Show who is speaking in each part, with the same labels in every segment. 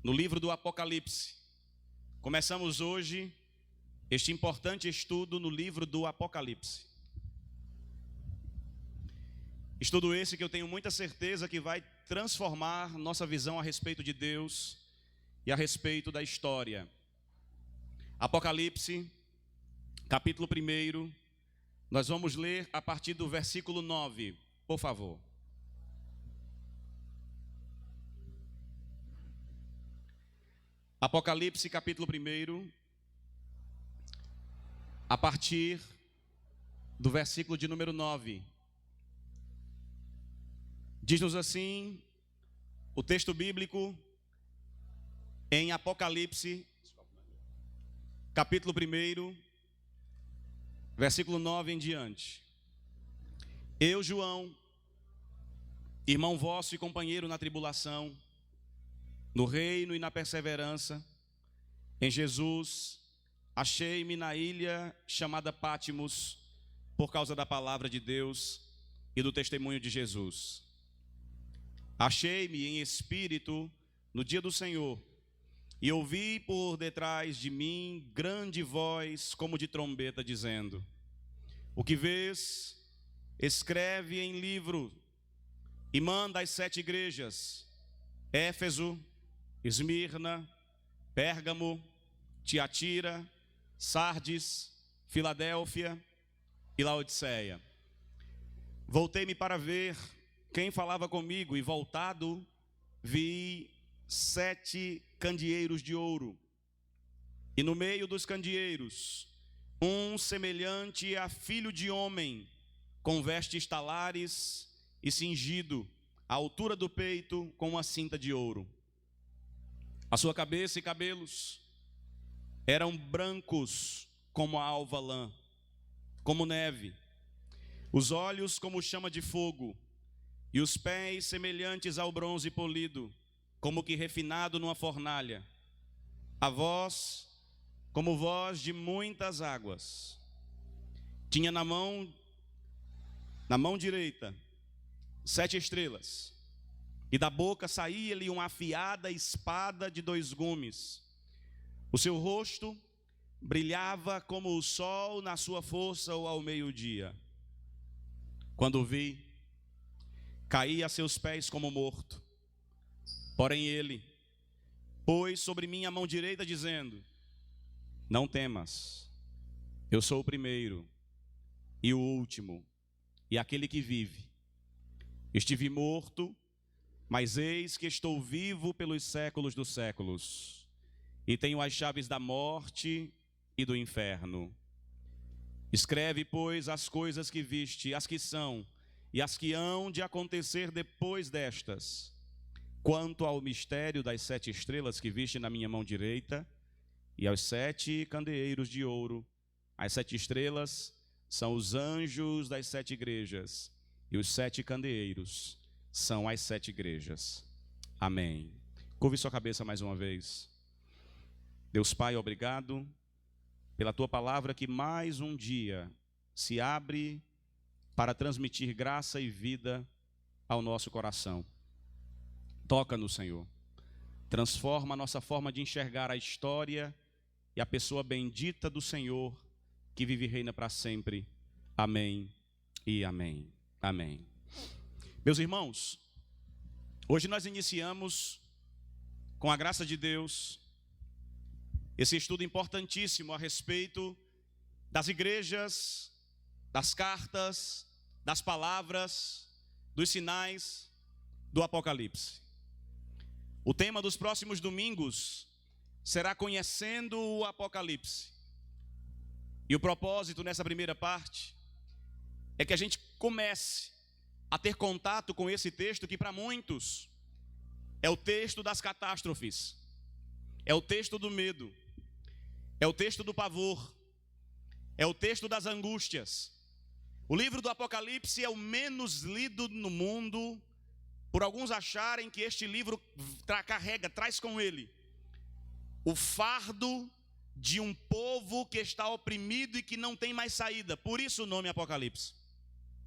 Speaker 1: no livro do Apocalipse. Começamos hoje este importante estudo no livro do Apocalipse. Estudo esse que eu tenho muita certeza que vai transformar nossa visão a respeito de Deus e a respeito da história. Apocalipse, capítulo 1, nós vamos ler a partir do versículo 9, por favor. Apocalipse, capítulo 1, a partir do versículo de número 9. Diz-nos assim o texto bíblico em Apocalipse, capítulo 1, versículo 9 em diante. Eu, João, irmão vosso e companheiro na tribulação, no reino e na perseverança, em Jesus, achei-me na ilha chamada Pátimos, por causa da palavra de Deus e do testemunho de Jesus. Achei-me em espírito no dia do Senhor, e ouvi por detrás de mim grande voz como de trombeta, dizendo: o que vês, escreve em livro, e manda às 7 igrejas, Éfeso, Esmirna, Pérgamo, Tiatira, Sardes, Filadélfia e Laodiceia. Voltei-me para ver quem falava comigo, e voltado vi 7 candeeiros de ouro, e no meio dos candeeiros um semelhante a filho de homem, com vestes talares e cingido à altura do peito com uma cinta de ouro. A sua cabeça e cabelos eram brancos como a alva lã, como neve, os olhos como chama de fogo, e os pés semelhantes ao bronze polido, como que refinado numa fornalha. A voz como voz de muitas águas. Tinha na mão direita 7 estrelas, e da boca saía-lhe uma afiada espada de 2 gumes. O seu rosto brilhava como o sol na sua força ou ao meio-dia. Quando o vi, caí a seus pés como morto. Porém ele pôs sobre mim a mão direita, dizendo: não temas, eu sou o primeiro e o último, e aquele que vive. Estive morto, mas eis que estou vivo pelos séculos dos séculos, e tenho as chaves da morte e do inferno. Escreve, pois, as coisas que viste, as que são e as que hão de acontecer depois destas. Quanto ao mistério das 7 estrelas que viste na minha mão direita, e aos 7 candeeiros de ouro, as 7 estrelas são os anjos das 7 igrejas, e os 7 candeeiros são as 7 igrejas. Amém. Curve sua cabeça mais uma vez. Deus Pai, obrigado pela Tua palavra que mais um dia se abre para transmitir graça e vida ao nosso coração. Toca-nos, Senhor. Transforma a nossa forma de enxergar a história e a pessoa bendita do Senhor, que vive e reina para sempre. Amém e amém. Amém. Meus irmãos, hoje nós iniciamos, com a graça de Deus, esse estudo importantíssimo a respeito das igrejas, das cartas, das palavras, dos sinais do Apocalipse. O tema dos próximos domingos será conhecendo o Apocalipse. E o propósito nessa primeira parte é que a gente comece a ter contato com esse texto que para muitos é o texto das catástrofes, é o texto do medo, é o texto do pavor, é o texto das angústias. O livro do Apocalipse é o menos lido no mundo, por alguns acharem que este livro traz com ele o fardo de um povo que está oprimido e que não tem mais saída. Por isso o nome Apocalipse.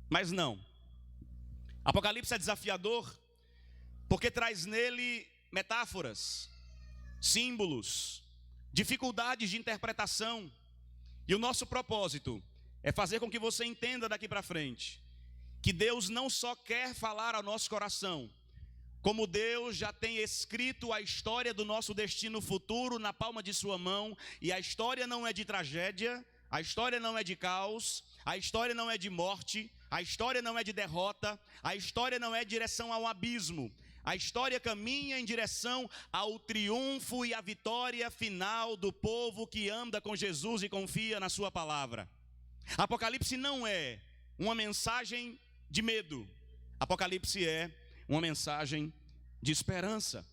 Speaker 1: Mas não. Apocalipse é desafiador porque traz nele metáforas, símbolos, dificuldades de interpretação. E o nosso propósito é fazer com que você entenda daqui para frente que Deus não só quer falar ao nosso coração, como Deus já tem escrito a história do nosso destino futuro na palma de sua mão, e a história não é de tragédia, a história não é de caos, a história não é de morte, a história não é de derrota, a história não é de direção ao abismo. A história caminha em direção ao triunfo e à vitória final do povo que anda com Jesus e confia na sua palavra. Apocalipse não é uma mensagem de medo. Apocalipse é uma mensagem de esperança.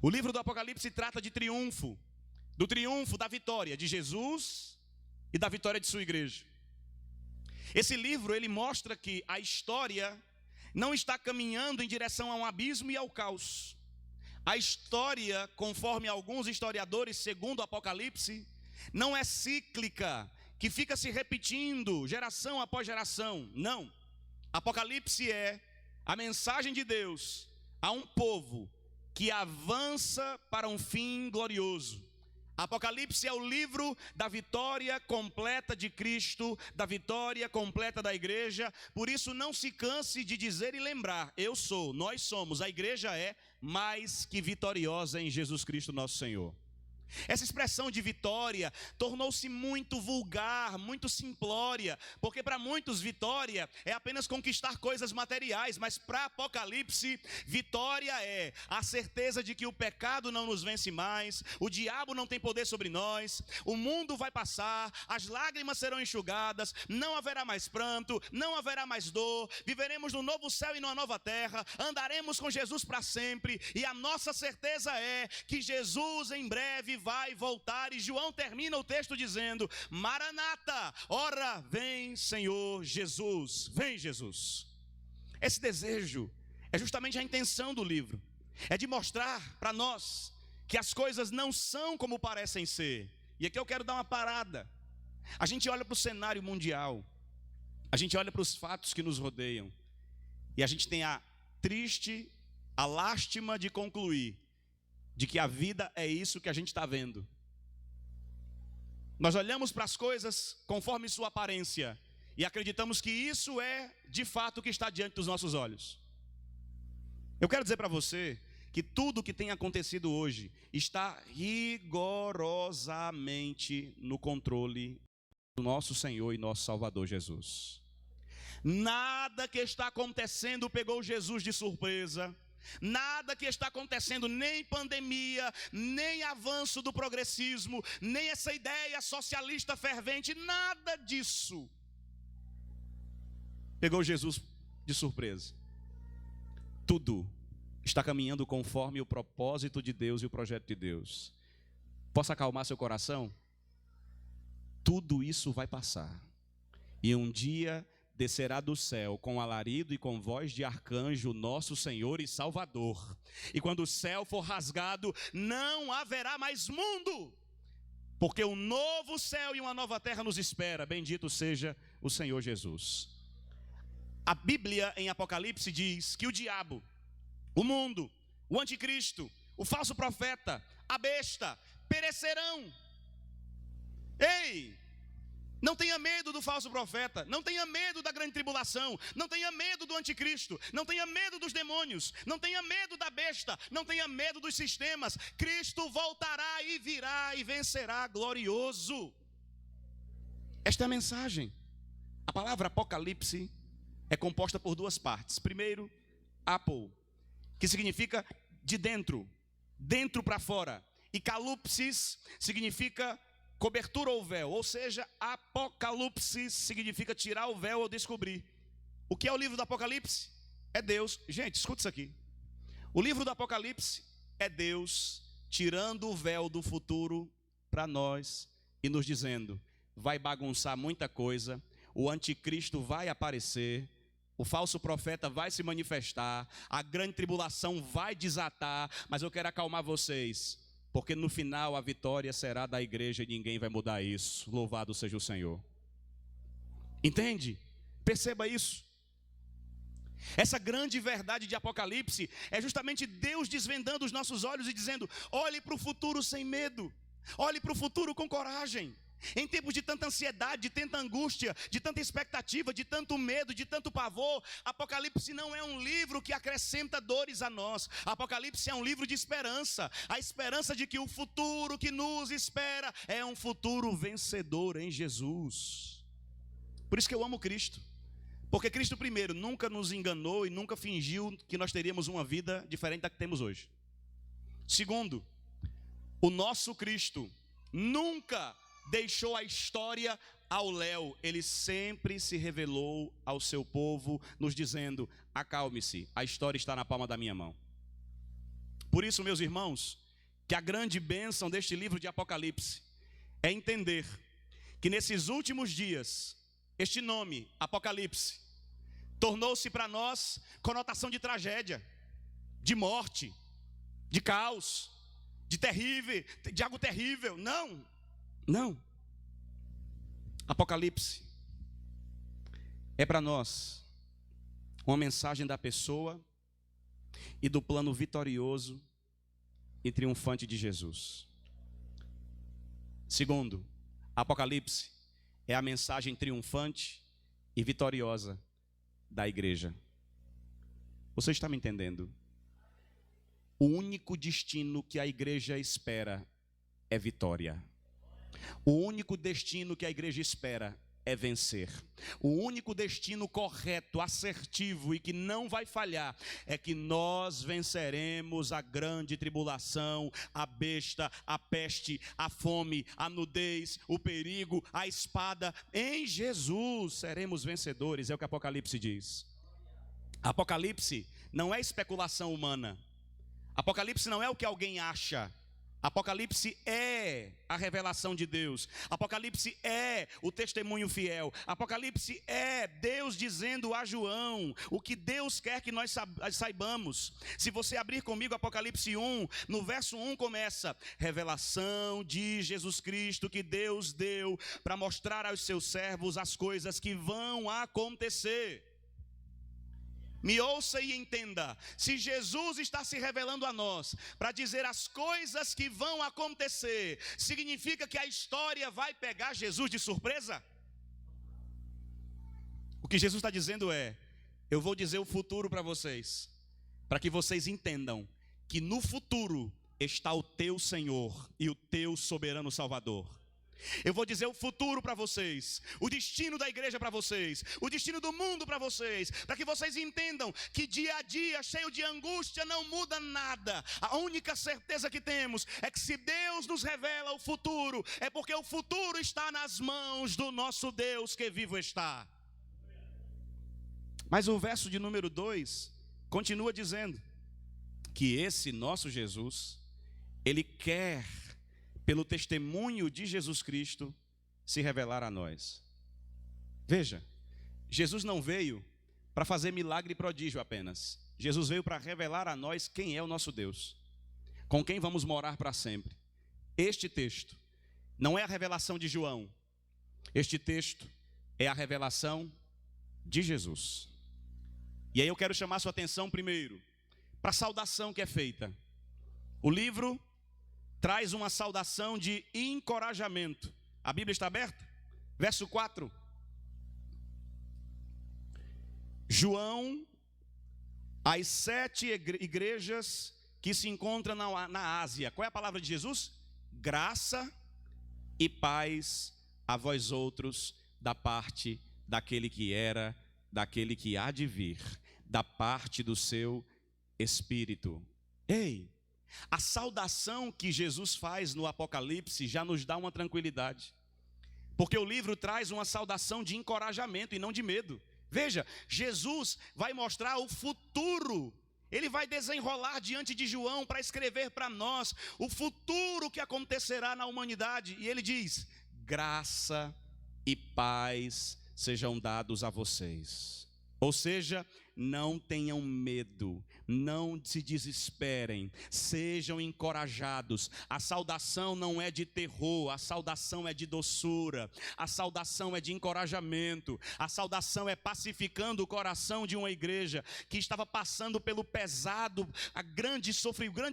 Speaker 1: O livro do Apocalipse trata de triunfo, do triunfo da vitória de Jesus e da vitória de sua igreja. Esse livro, ele mostra que a história não está caminhando em direção a um abismo e ao caos. A história, conforme alguns historiadores, segundo o Apocalipse, não é cíclica, que fica se repetindo geração após geração. Não. Apocalipse é a mensagem de Deus a um povo que avança para um fim glorioso. Apocalipse é o livro da vitória completa de Cristo, da vitória completa da igreja. Por isso não se canse de dizer e lembrar: eu sou, nós somos, a igreja é mais que vitoriosa em Jesus Cristo nosso Senhor. Essa expressão de vitória tornou-se muito vulgar, muito simplória, porque para muitos vitória é apenas conquistar coisas materiais, mas para Apocalipse, vitória é a certeza de que o pecado não nos vence mais, o diabo não tem poder sobre nós, o mundo vai passar, as lágrimas serão enxugadas, não haverá mais pranto, não haverá mais dor, viveremos no novo céu e numa nova terra, andaremos com Jesus para sempre, e a nossa certeza é que Jesus em breve vai voltar. E João termina o texto dizendo: Maranata, ora vem Senhor Jesus, vem Jesus. Esse desejo é justamente a intenção do livro, é de mostrar para nós que as coisas não são como parecem ser. E aqui eu quero dar uma parada. A gente olha para o cenário mundial, a gente olha para os fatos que nos rodeiam, e a gente tem a lástima de concluir de que a vida é isso que a gente está vendo. Nós olhamos para as coisas conforme sua aparência e acreditamos que isso é de fato o que está diante dos nossos olhos. Eu quero dizer para você que tudo o que tem acontecido hoje está rigorosamente no controle do nosso Senhor e nosso Salvador Jesus. Nada que está acontecendo pegou Jesus de surpresa. Nada que está acontecendo, nem pandemia, nem avanço do progressismo, nem essa ideia socialista fervente, nada disso pegou Jesus de surpresa. Tudo está caminhando conforme o propósito de Deus e o projeto de Deus. Posso acalmar seu coração? Tudo isso vai passar, e um dia descerá do céu com alarido e com voz de arcanjo nosso Senhor e Salvador. E quando o céu for rasgado, não haverá mais mundo, porque um novo céu e uma nova terra nos espera. Bendito seja o Senhor Jesus. A Bíblia em Apocalipse diz que o diabo, o mundo, o anticristo, o falso profeta, a besta, perecerão. Ei! Não tenha medo do falso profeta, não tenha medo da grande tribulação, não tenha medo do anticristo, não tenha medo dos demônios, não tenha medo da besta, não tenha medo dos sistemas. Cristo voltará e virá e vencerá glorioso. Esta é a mensagem. A palavra Apocalipse é composta por duas partes. Primeiro, apo, que significa de dentro, dentro para fora, e calupsis significa cobertura ou véu, ou seja, apocalipse significa tirar o véu ou descobrir. O que é o livro do Apocalipse? É Deus. Gente, escuta isso aqui. O livro do Apocalipse é Deus tirando o véu do futuro para nós e nos dizendo: vai bagunçar muita coisa, o anticristo vai aparecer, o falso profeta vai se manifestar, a grande tribulação vai desatar, mas eu quero acalmar vocês, porque no final a vitória será da igreja e ninguém vai mudar isso. Louvado seja o Senhor. Entende? Perceba isso. Essa grande verdade de Apocalipse é justamente Deus desvendando os nossos olhos e dizendo: olhe para o futuro sem medo, olhe para o futuro com coragem. Em tempos de tanta ansiedade, de tanta angústia, de tanta expectativa, de tanto medo, de tanto pavor, Apocalipse não é um livro que acrescenta dores a nós. Apocalipse é um livro de esperança, a esperança de que o futuro que nos espera é um futuro vencedor em Jesus. Por isso que eu amo Cristo, porque Cristo, primeiro, nunca nos enganou e nunca fingiu que nós teríamos uma vida diferente da que temos hoje. Segundo, o nosso Cristo nunca deixou a história ao léu, ele sempre se revelou ao seu povo, nos dizendo: acalme-se, a história está na palma da minha mão. Por isso, meus irmãos, que a grande bênção deste livro de Apocalipse é entender que nesses últimos dias, este nome, Apocalipse, tornou-se para nós conotação de tragédia, de morte, de caos, de terrível, de algo terrível. Não. Apocalipse é para nós uma mensagem da pessoa e do plano vitorioso e triunfante de Jesus. Segundo, Apocalipse é a mensagem triunfante e vitoriosa da igreja. Você está me entendendo? O único destino que a igreja espera é vitória. O único destino que a igreja espera é vencer. O único destino correto, assertivo e que não vai falhar é que nós venceremos a grande tribulação, a besta, a peste, a fome, a nudez, o perigo, a espada. Em Jesus seremos vencedores, é o que Apocalipse diz. Apocalipse não é especulação humana. Apocalipse não é o que alguém acha. Apocalipse é a revelação de Deus. Apocalipse é o testemunho fiel. Apocalipse é Deus dizendo a João o que Deus quer que nós saibamos. Se você abrir comigo Apocalipse 1, no verso 1 começa: revelação de Jesus Cristo que Deus deu para mostrar aos seus servos as coisas que vão acontecer. Me ouça e entenda, se Jesus está se revelando a nós para dizer as coisas que vão acontecer, significa que a história vai pegar Jesus de surpresa? O que Jesus está dizendo é: eu vou dizer o futuro para vocês, para que vocês entendam que no futuro está o teu Senhor e o teu soberano Salvador. Eu vou dizer o futuro para vocês, o destino da igreja para vocês, o destino do mundo para vocês, para que vocês entendam que dia a dia, cheio de angústia, não muda nada. A única certeza que temos é que se Deus nos revela o futuro, é porque o futuro está nas mãos do nosso Deus que vivo está. Mas o verso de número 2 continua dizendo que esse nosso Jesus, ele quer, pelo testemunho de Jesus Cristo, se revelar a nós. Veja, Jesus não veio para fazer milagre e prodígio apenas. Jesus veio para revelar a nós quem é o nosso Deus, com quem vamos morar para sempre. Este texto não é a revelação de João. Este texto é a revelação de Jesus. E aí eu quero chamar sua atenção primeiro para a saudação que é feita. O livro traz uma saudação de encorajamento. A Bíblia está aberta? Verso 4. João, as 7 igrejas que se encontram na Ásia. Qual é a palavra de Jesus? Graça e paz a vós outros, da parte daquele que era, daquele que há de vir, da parte do seu Espírito. Ei! A saudação que Jesus faz no Apocalipse já nos dá uma tranquilidade, porque o livro traz uma saudação de encorajamento e não de medo. Veja, Jesus vai mostrar o futuro, ele vai desenrolar diante de João para escrever para nós o futuro que acontecerá na humanidade. E ele diz: graça e paz sejam dados a vocês. Ou seja, não tenham medo, não se desesperem, sejam encorajados. A saudação não é de terror, a saudação é de doçura, a saudação é de encorajamento, a saudação é pacificando o coração de uma igreja que estava passando pelo pesado, o grande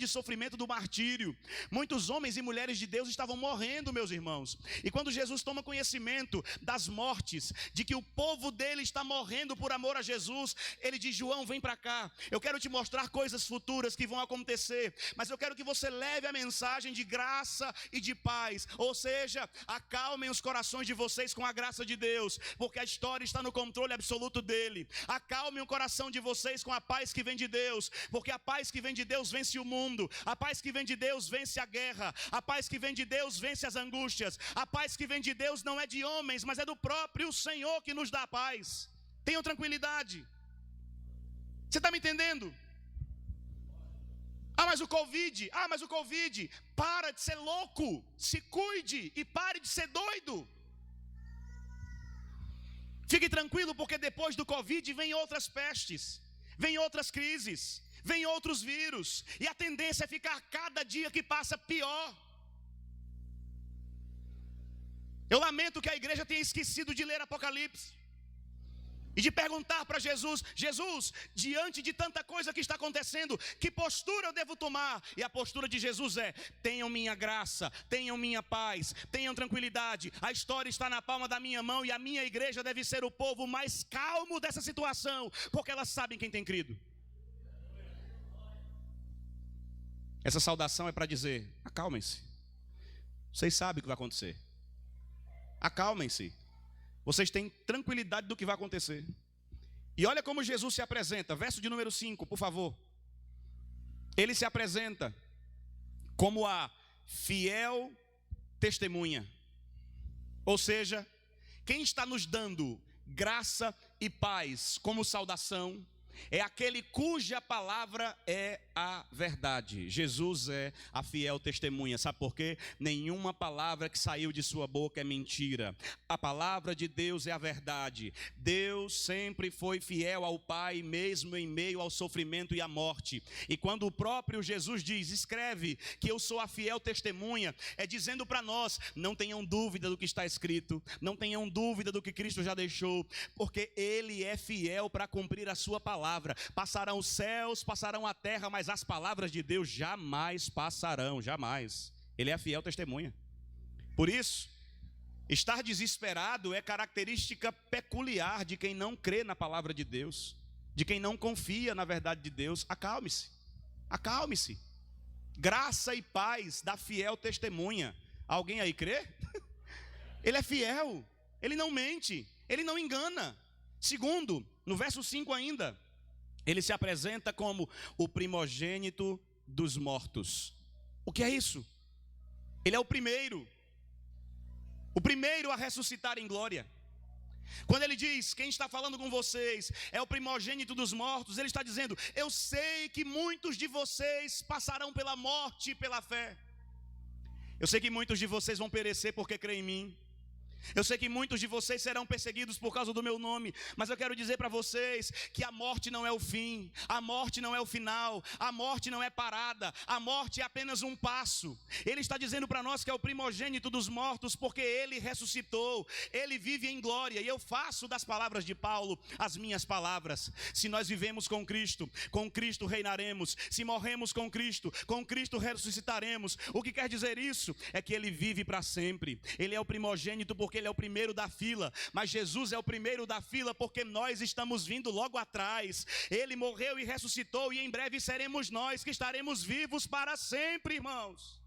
Speaker 1: sofrimento do martírio. Muitos homens e mulheres de Deus estavam morrendo, meus irmãos. E quando Jesus toma conhecimento das mortes, de que o povo dele está morrendo por amor a Jesus, ele diz: João, vem para cá, eu quero te mostrar coisas futuras que vão acontecer, mas eu quero que você leve a mensagem de graça e de paz. Ou seja, acalmem os corações de vocês com a graça de Deus, porque a história está no controle absoluto dele. Acalmem o coração de vocês com a paz que vem de Deus, porque a paz que vem de Deus vence o mundo, a paz que vem de Deus vence a guerra, a paz que vem de Deus vence as angústias, a paz que vem de Deus não é de homens, mas é do próprio Senhor que nos dá a paz. Tenham tranquilidade. Você está me entendendo? Mas o Covid. Para de ser louco. Se cuide e pare de ser doido. Fique tranquilo, porque depois do Covid vem outras pestes, vem outras crises, vem outros vírus. E a tendência é ficar cada dia que passa pior. Eu lamento que a igreja tenha esquecido de ler Apocalipse e de perguntar para Jesus: Jesus, diante de tanta coisa que está acontecendo, que postura eu devo tomar? E a postura de Jesus é: tenham minha graça, tenham minha paz, tenham tranquilidade. A história está na palma da minha mão e a minha igreja deve ser o povo mais calmo dessa situação, porque elas sabem quem tem crido. Essa saudação é para dizer: acalmem-se. Vocês sabem o que vai acontecer. Acalmem-se. Vocês têm tranquilidade do que vai acontecer. E olha como Jesus se apresenta. Verso de número 5, por favor. Ele se apresenta como a fiel testemunha. Ou seja, quem está nos dando graça e paz como saudação é aquele cuja palavra é a verdade. Jesus é a fiel testemunha. Sabe por quê? Nenhuma palavra que saiu de sua boca é mentira. A palavra de Deus é a verdade. Deus sempre foi fiel ao Pai, mesmo em meio ao sofrimento e à morte. E quando o próprio Jesus diz: escreve que eu sou a fiel testemunha, é dizendo para nós: não tenham dúvida do que está escrito, não tenham dúvida do que Cristo já deixou, porque Ele é fiel para cumprir a sua palavra. Passarão os céus, passarão a terra, mas as palavras de Deus jamais passarão, jamais. Ele é a fiel testemunha. Por isso, estar desesperado é característica peculiar de quem não crê na palavra de Deus, de quem não confia na verdade de Deus. Acalme-se, acalme-se. Graça e paz da fiel testemunha. Alguém aí crê? Ele é fiel, ele não mente, ele não engana. Segundo, no verso 5 ainda, ele se apresenta como o primogênito dos mortos. O que é isso? Ele é o primeiro a ressuscitar em glória. Quando ele diz: quem está falando com vocês é o primogênito dos mortos, ele está dizendo: eu sei que muitos de vocês passarão pela morte e pela fé. Eu sei que muitos de vocês vão perecer porque creem em mim. Eu sei que muitos de vocês serão perseguidos por causa do meu nome, mas eu quero dizer para vocês que a morte não é o fim, a morte não é o final, a morte não é parada, a morte é apenas um passo. Ele está dizendo para nós que é o primogênito dos mortos, porque ele ressuscitou, ele vive em glória. E eu faço das palavras de Paulo as minhas palavras. Se nós vivemos com Cristo reinaremos. Se morremos com Cristo ressuscitaremos. O que quer dizer isso? É que ele vive para sempre. Ele é o primogênito porque ele é o primeiro da fila, mas Jesus é o primeiro da fila porque nós estamos vindo logo atrás. Ele morreu e ressuscitou, e em breve seremos nós que estaremos vivos para sempre, irmãos.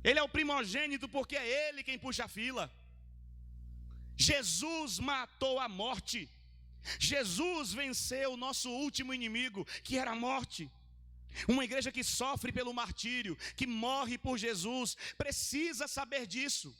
Speaker 1: Ele é o primogênito porque é ele quem puxa a fila. Jesus matou a morte. Jesus venceu o nosso último inimigo, que era a morte. Uma igreja que sofre pelo martírio, que morre por Jesus, precisa saber disso,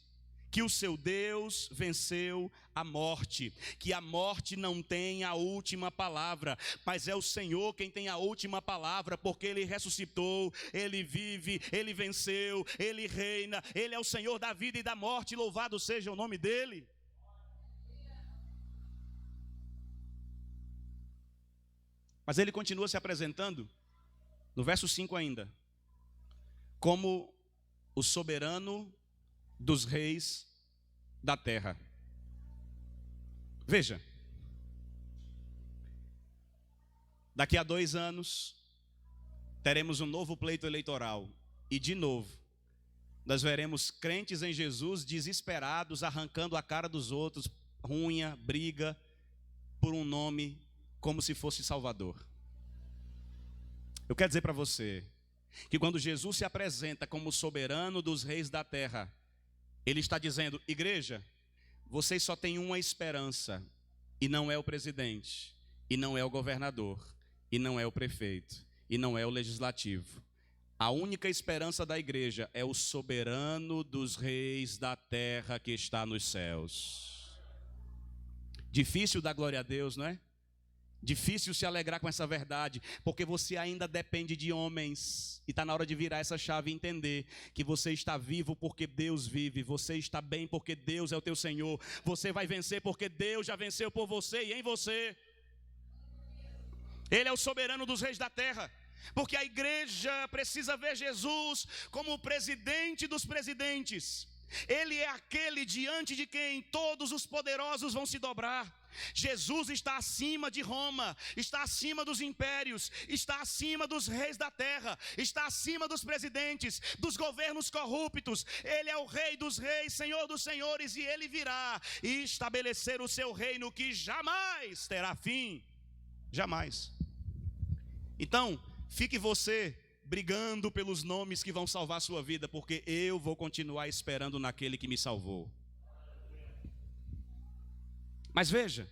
Speaker 1: que o seu Deus venceu a morte, que a morte não tem a última palavra, mas é o Senhor quem tem a última palavra, porque Ele ressuscitou, Ele vive, Ele venceu, Ele reina, Ele é o Senhor da vida e da morte, louvado seja o nome dEle. Mas ele continua se apresentando, no verso 5 ainda, como o soberano dos reis da terra. Veja, daqui a 2 anos, teremos um novo pleito eleitoral. E de novo, nós veremos crentes em Jesus desesperados, arrancando a cara dos outros, runha, briga, por um nome como se fosse Salvador. Eu quero dizer para você, que quando Jesus se apresenta como soberano dos reis da terra, ele está dizendo: igreja, vocês só têm uma esperança, e não é o presidente, e não é o governador, e não é o prefeito, e não é o legislativo. A única esperança da igreja é o soberano dos reis da terra que está nos céus. Difícil dar glória a Deus, não é? Difícil se alegrar com essa verdade, porque você ainda depende de homens. E está na hora de virar essa chave e entender que você está vivo porque Deus vive. Você está bem porque Deus é o teu Senhor. Você vai vencer porque Deus já venceu por você e em você. Ele é o soberano dos reis da terra. Porque a igreja precisa ver Jesus como o presidente dos presidentes. Ele é aquele diante de quem todos os poderosos vão se dobrar. Jesus está acima de Roma, está acima dos impérios, está acima dos reis da terra, está acima dos presidentes, dos governos corruptos. Ele é o rei dos reis, senhor dos senhores, e ele virá e estabelecer o seu reino que jamais terá fim. Jamais. Então, fique você brigando pelos nomes que vão salvar a sua vida, porque eu vou continuar esperando naquele que me salvou. Mas veja,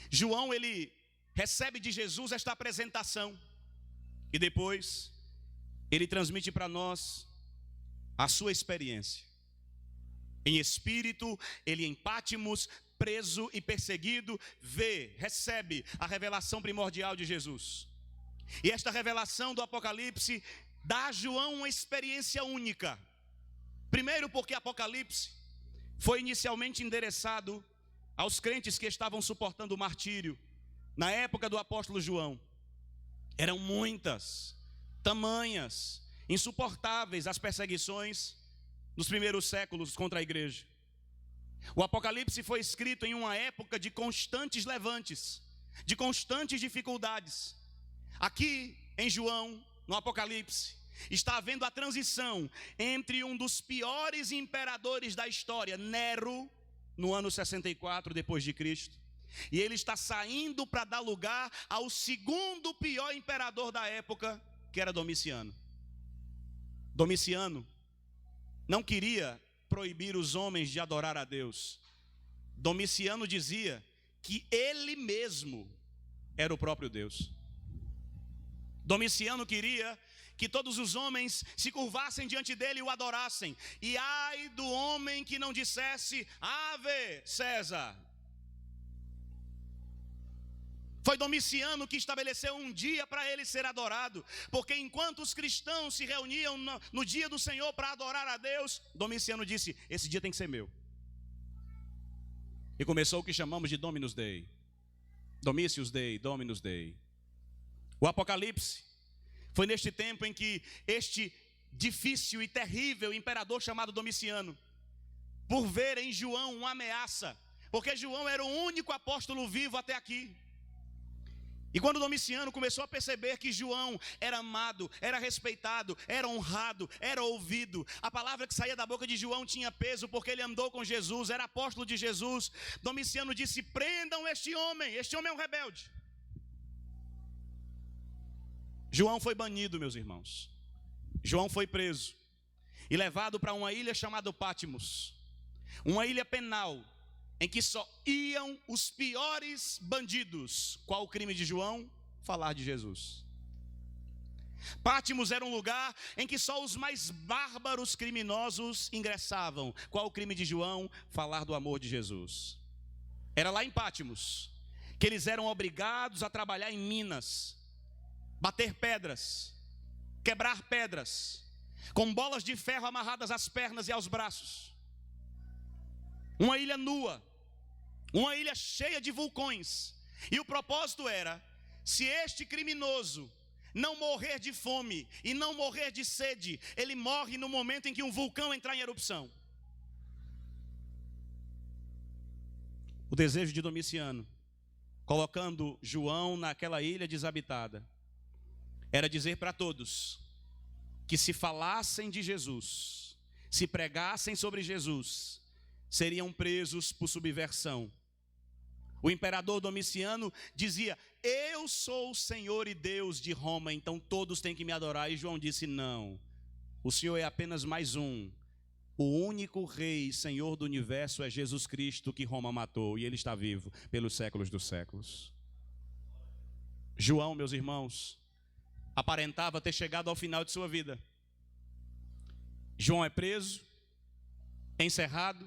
Speaker 1: João, ele recebe de Jesus esta apresentação, e depois ele transmite para nós a sua experiência. Em espírito, ele em Pátimos, preso e perseguido, recebe a revelação primordial de Jesus. E esta revelação do Apocalipse dá a João uma experiência única. Primeiro porque Apocalipse foi inicialmente endereçado aos crentes que estavam suportando o martírio na época do apóstolo João. Eram muitas, tamanhas, insuportáveis as perseguições nos primeiros séculos contra a igreja. O Apocalipse foi escrito em uma época de constantes levantes, de constantes dificuldades. Aqui em João, no Apocalipse, está havendo a transição entre um dos piores imperadores da história, Nero, no ano 64 depois de Cristo, e ele está saindo para dar lugar ao segundo pior imperador da época, que era Domiciano. Domiciano não queria proibir os homens de adorar a Deus. Domiciano dizia que ele mesmo era o próprio Deus. Domiciano queria que todos os homens se curvassem diante dele e o adorassem. E ai do homem que não dissesse: Ave César. Foi Domiciano que estabeleceu um dia para ele ser adorado, porque enquanto os cristãos se reuniam no dia do Senhor para adorar a Deus, Domiciano disse: esse dia tem que ser meu. E começou o que chamamos de Dominus Dei. Domitius Dei, Dominus Dei. O Apocalipse foi neste tempo em que este difícil e terrível imperador chamado Domiciano, por ver em João uma ameaça, porque João era o único apóstolo vivo até aqui. E quando Domiciano começou a perceber que João era amado, era respeitado, era honrado, era ouvido, a palavra que saía da boca de João tinha peso porque ele andou com Jesus, era apóstolo de Jesus, Domiciano disse: prendam este homem é um rebelde. João foi banido, meus irmãos. João foi preso e levado para uma ilha chamada Pátimos, uma ilha penal, em que só iam os piores bandidos. Qual o crime de João? Falar de Jesus. Pátimos era um lugar em que só os mais bárbaros criminosos ingressavam. Qual o crime de João? Falar do amor de Jesus. Era lá em Pátimos que eles eram obrigados a trabalhar em minas, bater pedras, quebrar pedras, com bolas de ferro amarradas às pernas e aos braços. Uma ilha nua, uma ilha cheia de vulcões. E o propósito era se este criminoso não morrer de fome e não morrer de sede, ele morre no momento em que um vulcão entrar em erupção. O desejo de Domiciano, colocando João naquela ilha desabitada, era dizer para todos que se falassem de Jesus, se pregassem sobre Jesus, seriam presos por subversão. O imperador Domiciano dizia: eu sou o Senhor e Deus de Roma, então todos têm que me adorar. E João disse: não, o Senhor é apenas mais um. O único rei, Senhor do universo é Jesus Cristo, que Roma matou, e ele está vivo pelos séculos dos séculos. João, meus irmãos, aparentava ter chegado ao final de sua vida. João é preso, encerrado.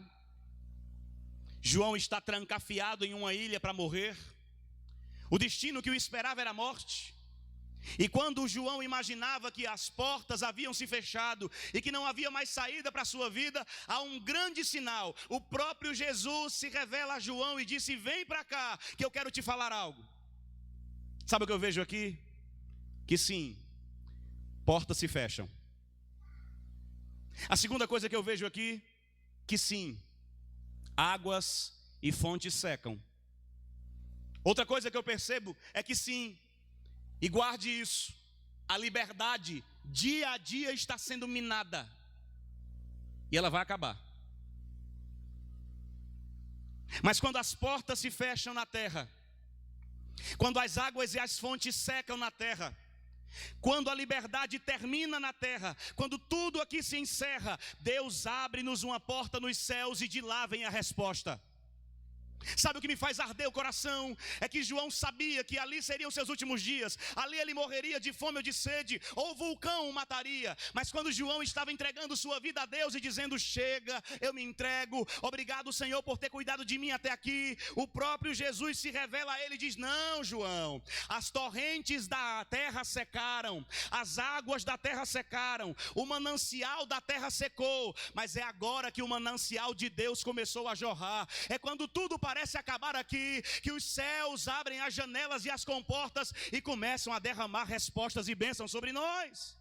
Speaker 1: João está trancafiado em uma ilha para morrer. O destino que o esperava era a morte. E quando João imaginava que as portas haviam se fechado e que não havia mais saída para a sua vida, há um grande sinal. O próprio Jesus se revela a João e disse: vem para cá, que eu quero te falar algo. Sabe o que eu vejo aqui? Que sim, portas se fecham. A segunda coisa que eu vejo aqui, que sim, águas e fontes secam. Outra coisa que eu percebo é que sim, e guarde isso, a liberdade dia a dia está sendo minada. E ela vai acabar. Mas quando as portas se fecham na terra, quando as águas e as fontes secam na terra, quando a liberdade termina na terra, quando tudo aqui se encerra, Deus abre-nos uma porta nos céus e de lá vem a resposta. Sabe o que me faz arder o coração? É que João sabia que ali seriam seus últimos dias. Ali ele morreria de fome ou de sede, ou o vulcão o mataria. Mas quando João estava entregando sua vida a Deus e dizendo: chega, eu me entrego, obrigado, Senhor, por ter cuidado de mim até aqui, o próprio Jesus se revela a ele e diz: não, João, as torrentes da terra secaram, as águas da terra secaram, o manancial da terra secou, mas é agora que o manancial de Deus começou a jorrar. É quando tudo parece acabar aqui, que os céus abrem as janelas e as comportas e começam a derramar respostas e bênçãos sobre nós.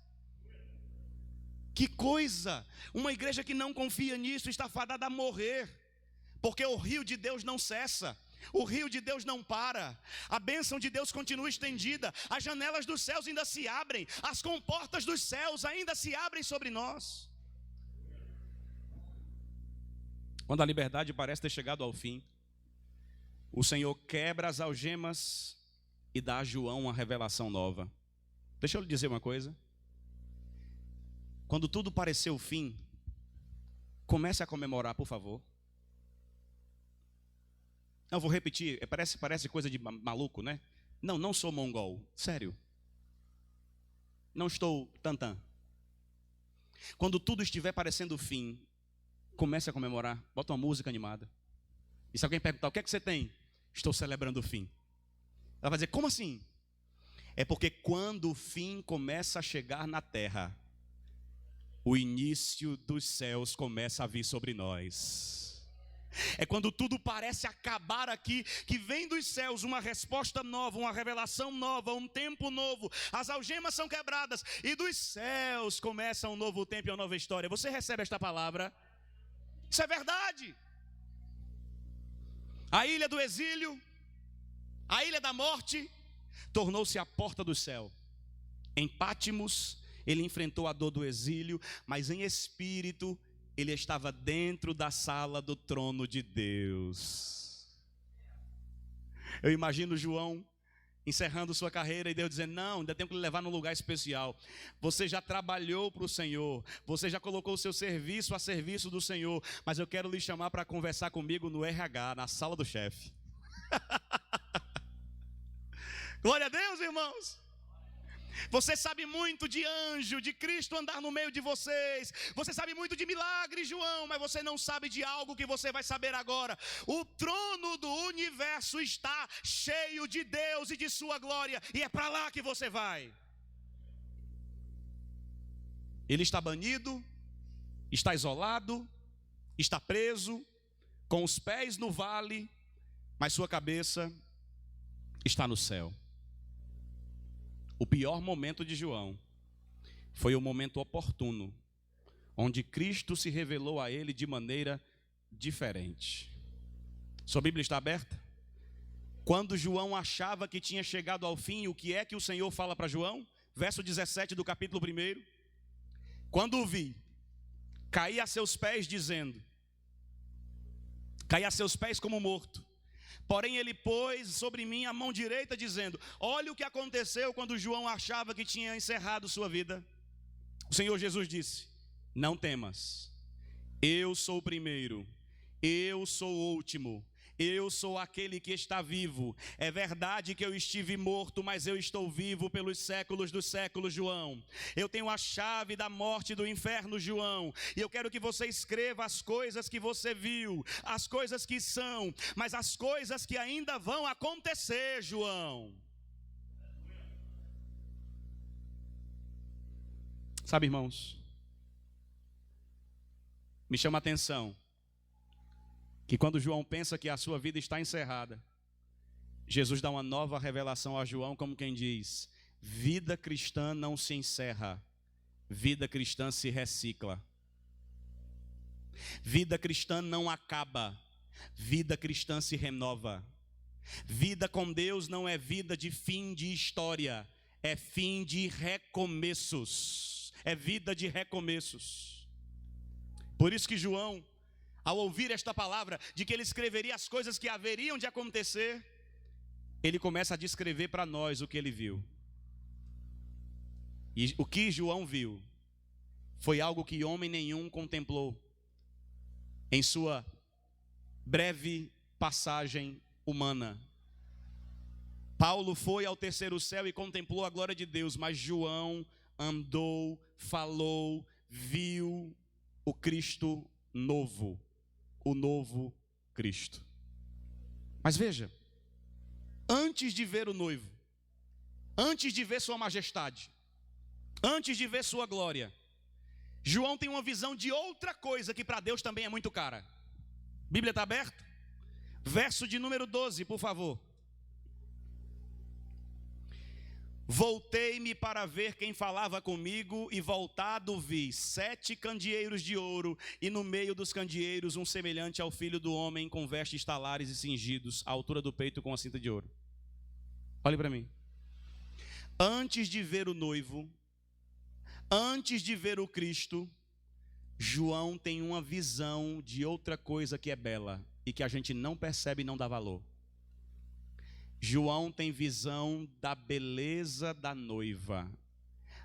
Speaker 1: Que coisa! Uma igreja que não confia nisso está fadada a morrer, porque o rio de Deus não cessa, o rio de Deus não para, a bênção de Deus continua estendida, as janelas dos céus ainda se abrem, as comportas dos céus ainda se abrem sobre nós. Quando a liberdade parece ter chegado ao fim, o Senhor quebra as algemas e dá a João uma revelação nova. Deixa eu lhe dizer uma coisa. Quando tudo pareceu o fim, comece a comemorar, por favor. Não, vou repetir, parece coisa de maluco, né? Não sou mongol, sério. Não estou tantã. Quando tudo estiver parecendo o fim, comece a comemorar, bota uma música animada. E se alguém perguntar: o que é que você tem? Estou celebrando o fim. Ela vai dizer: como assim? É porque quando o fim começa a chegar na terra, o início dos céus começa a vir sobre nós. É quando tudo parece acabar aqui, que vem dos céus uma resposta nova, uma revelação nova, um tempo novo. As algemas são quebradas e dos céus começa um novo tempo e uma nova história. Você recebe esta palavra? Isso é verdade. A ilha do exílio, a ilha da morte, tornou-se a porta do céu. Em Pátimos, ele enfrentou a dor do exílio, mas em espírito, ele estava dentro da sala do trono de Deus. Eu imagino João encerrando sua carreira e Deus dizendo: não, ainda tenho que lhe levar num lugar especial. Você já trabalhou para o Senhor, você já colocou o seu serviço a serviço do Senhor, mas eu quero lhe chamar para conversar comigo no RH, na sala do chefe. Glória a Deus, irmãos. Você sabe muito de anjo, de Cristo andar no meio de vocês. Você sabe muito de milagre, João, mas você não sabe de algo que você vai saber agora. O trono do universo está cheio de Deus e de sua glória, e é para lá que você vai. Ele está banido, está isolado, está preso, com os pés no vale, mas sua cabeça está no céu. O pior momento de João foi o momento oportuno, onde Cristo se revelou a ele de maneira diferente. Sua Bíblia está aberta? Quando João achava que tinha chegado ao fim, o que é que o Senhor fala para João? Verso 17 do capítulo 1. Quando o vi, caí a seus pés dizendo, caí a seus pés como morto. Porém ele pôs sobre mim a mão direita dizendo, olha o que aconteceu quando João achava que tinha encerrado sua vida. O Senhor Jesus disse, não temas, eu sou o primeiro, eu sou o último, eu sou aquele que está vivo. É verdade que eu estive morto, mas eu estou vivo pelos séculos dos séculos, João. Eu tenho a chave da morte e do inferno, João. E eu quero que você escreva as coisas que você viu, as coisas que são, mas as coisas que ainda vão acontecer, João. Sabe, irmãos, me chama a atenção que quando João pensa que a sua vida está encerrada, Jesus dá uma nova revelação a João, como quem diz, vida cristã não se encerra, vida cristã se recicla. Vida cristã não acaba, vida cristã se renova. Vida com Deus não é vida de fim de história, é fim de recomeços, é vida de recomeços. Por isso que João, ao ouvir esta palavra de que ele escreveria as coisas que haveriam de acontecer, ele começa a descrever para nós o que ele viu. E o que João viu foi algo que homem nenhum contemplou em sua breve passagem humana. Paulo foi ao terceiro céu e contemplou a glória de Deus, mas João andou, falou, viu o Cristo novo. O novo Cristo. Mas veja, antes de ver o noivo, antes de ver sua majestade, antes de ver sua glória, João tem uma visão de outra coisa que para Deus também é muito cara. Bíblia está aberta? Verso de número 12, por favor. Voltei-me para ver quem falava comigo, e voltado vi 7 candeeiros de ouro, e no meio dos candeeiros um semelhante ao filho do homem, com vestes talares e cingidos, à altura do peito com a cinta de ouro. Olhe para mim. Antes de ver o noivo, antes de ver o Cristo, João tem uma visão de outra coisa que é bela, e que a gente não percebe e não dá valor. João tem visão da beleza da noiva.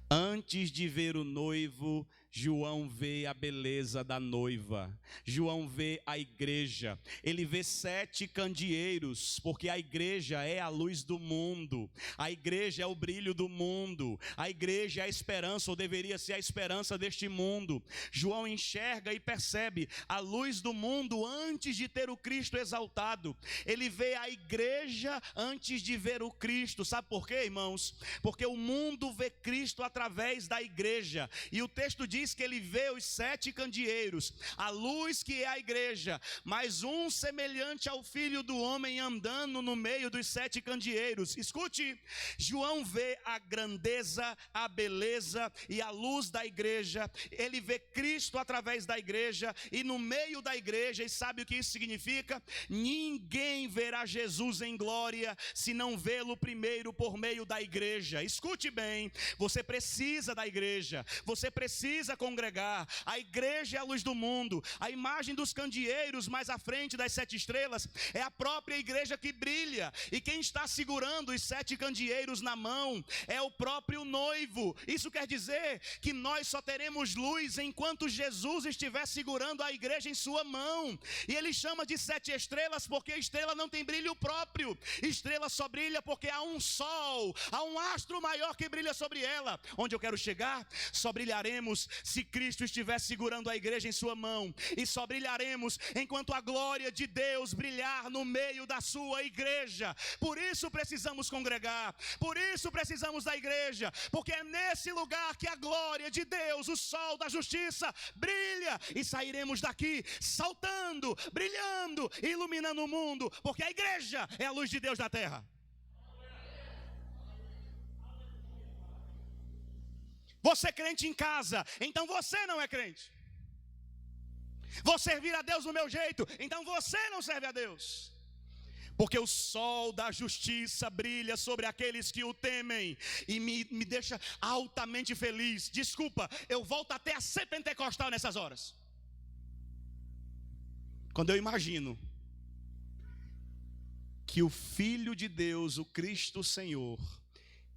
Speaker 1: Antes de ver o noivo, João vê a beleza da noiva. João vê a igreja. Ele vê 7 candeeiros, porque a igreja é a luz do mundo. A igreja é o brilho do mundo. A igreja é a esperança, ou deveria ser a esperança deste mundo. João enxerga e percebe a luz do mundo antes de ter o Cristo exaltado. Ele vê a igreja antes de ver o Cristo. Sabe por quê, irmãos? Porque o mundo vê Cristo através da igreja. E o texto diz que ele vê os 7 candeeiros, a luz que é a igreja, mas um semelhante ao filho do homem andando no meio dos 7 candeeiros. Escute, João vê a grandeza, a beleza e a luz da igreja. Ele vê Cristo através da igreja e no meio da igreja. E sabe o que isso significa? Ninguém verá Jesus em glória se não vê-lo primeiro por meio da igreja. Escute bem, você precisa da igreja, você precisa congregar. A igreja é a luz do mundo. A imagem dos candeeiros mais à frente das 7 estrelas é a própria igreja que brilha, e quem está segurando os 7 candeeiros na mão é o próprio noivo. Isso quer dizer que nós só teremos luz enquanto Jesus estiver segurando a igreja em sua mão. E ele chama de 7 estrelas porque a estrela não tem brilho próprio. Estrela só brilha porque há um sol, há um astro maior que brilha sobre ela. Onde eu quero chegar? Só brilharemos se Cristo estiver segurando a igreja em sua mão, e só brilharemos enquanto a glória de Deus brilhar no meio da sua igreja. Por isso precisamos congregar, por isso precisamos da igreja, porque é nesse lugar que a glória de Deus, o sol da justiça, brilha, e sairemos daqui saltando, brilhando, iluminando o mundo, porque a igreja é a luz de Deus na terra. Você é crente em casa, então você não é crente. Vou servir a Deus do meu jeito, então você não serve a Deus. Porque o sol da justiça brilha sobre aqueles que o temem e me deixa altamente feliz. Desculpa, eu volto até a ser pentecostal nessas horas. Quando eu imagino que o Filho de Deus, o Cristo Senhor,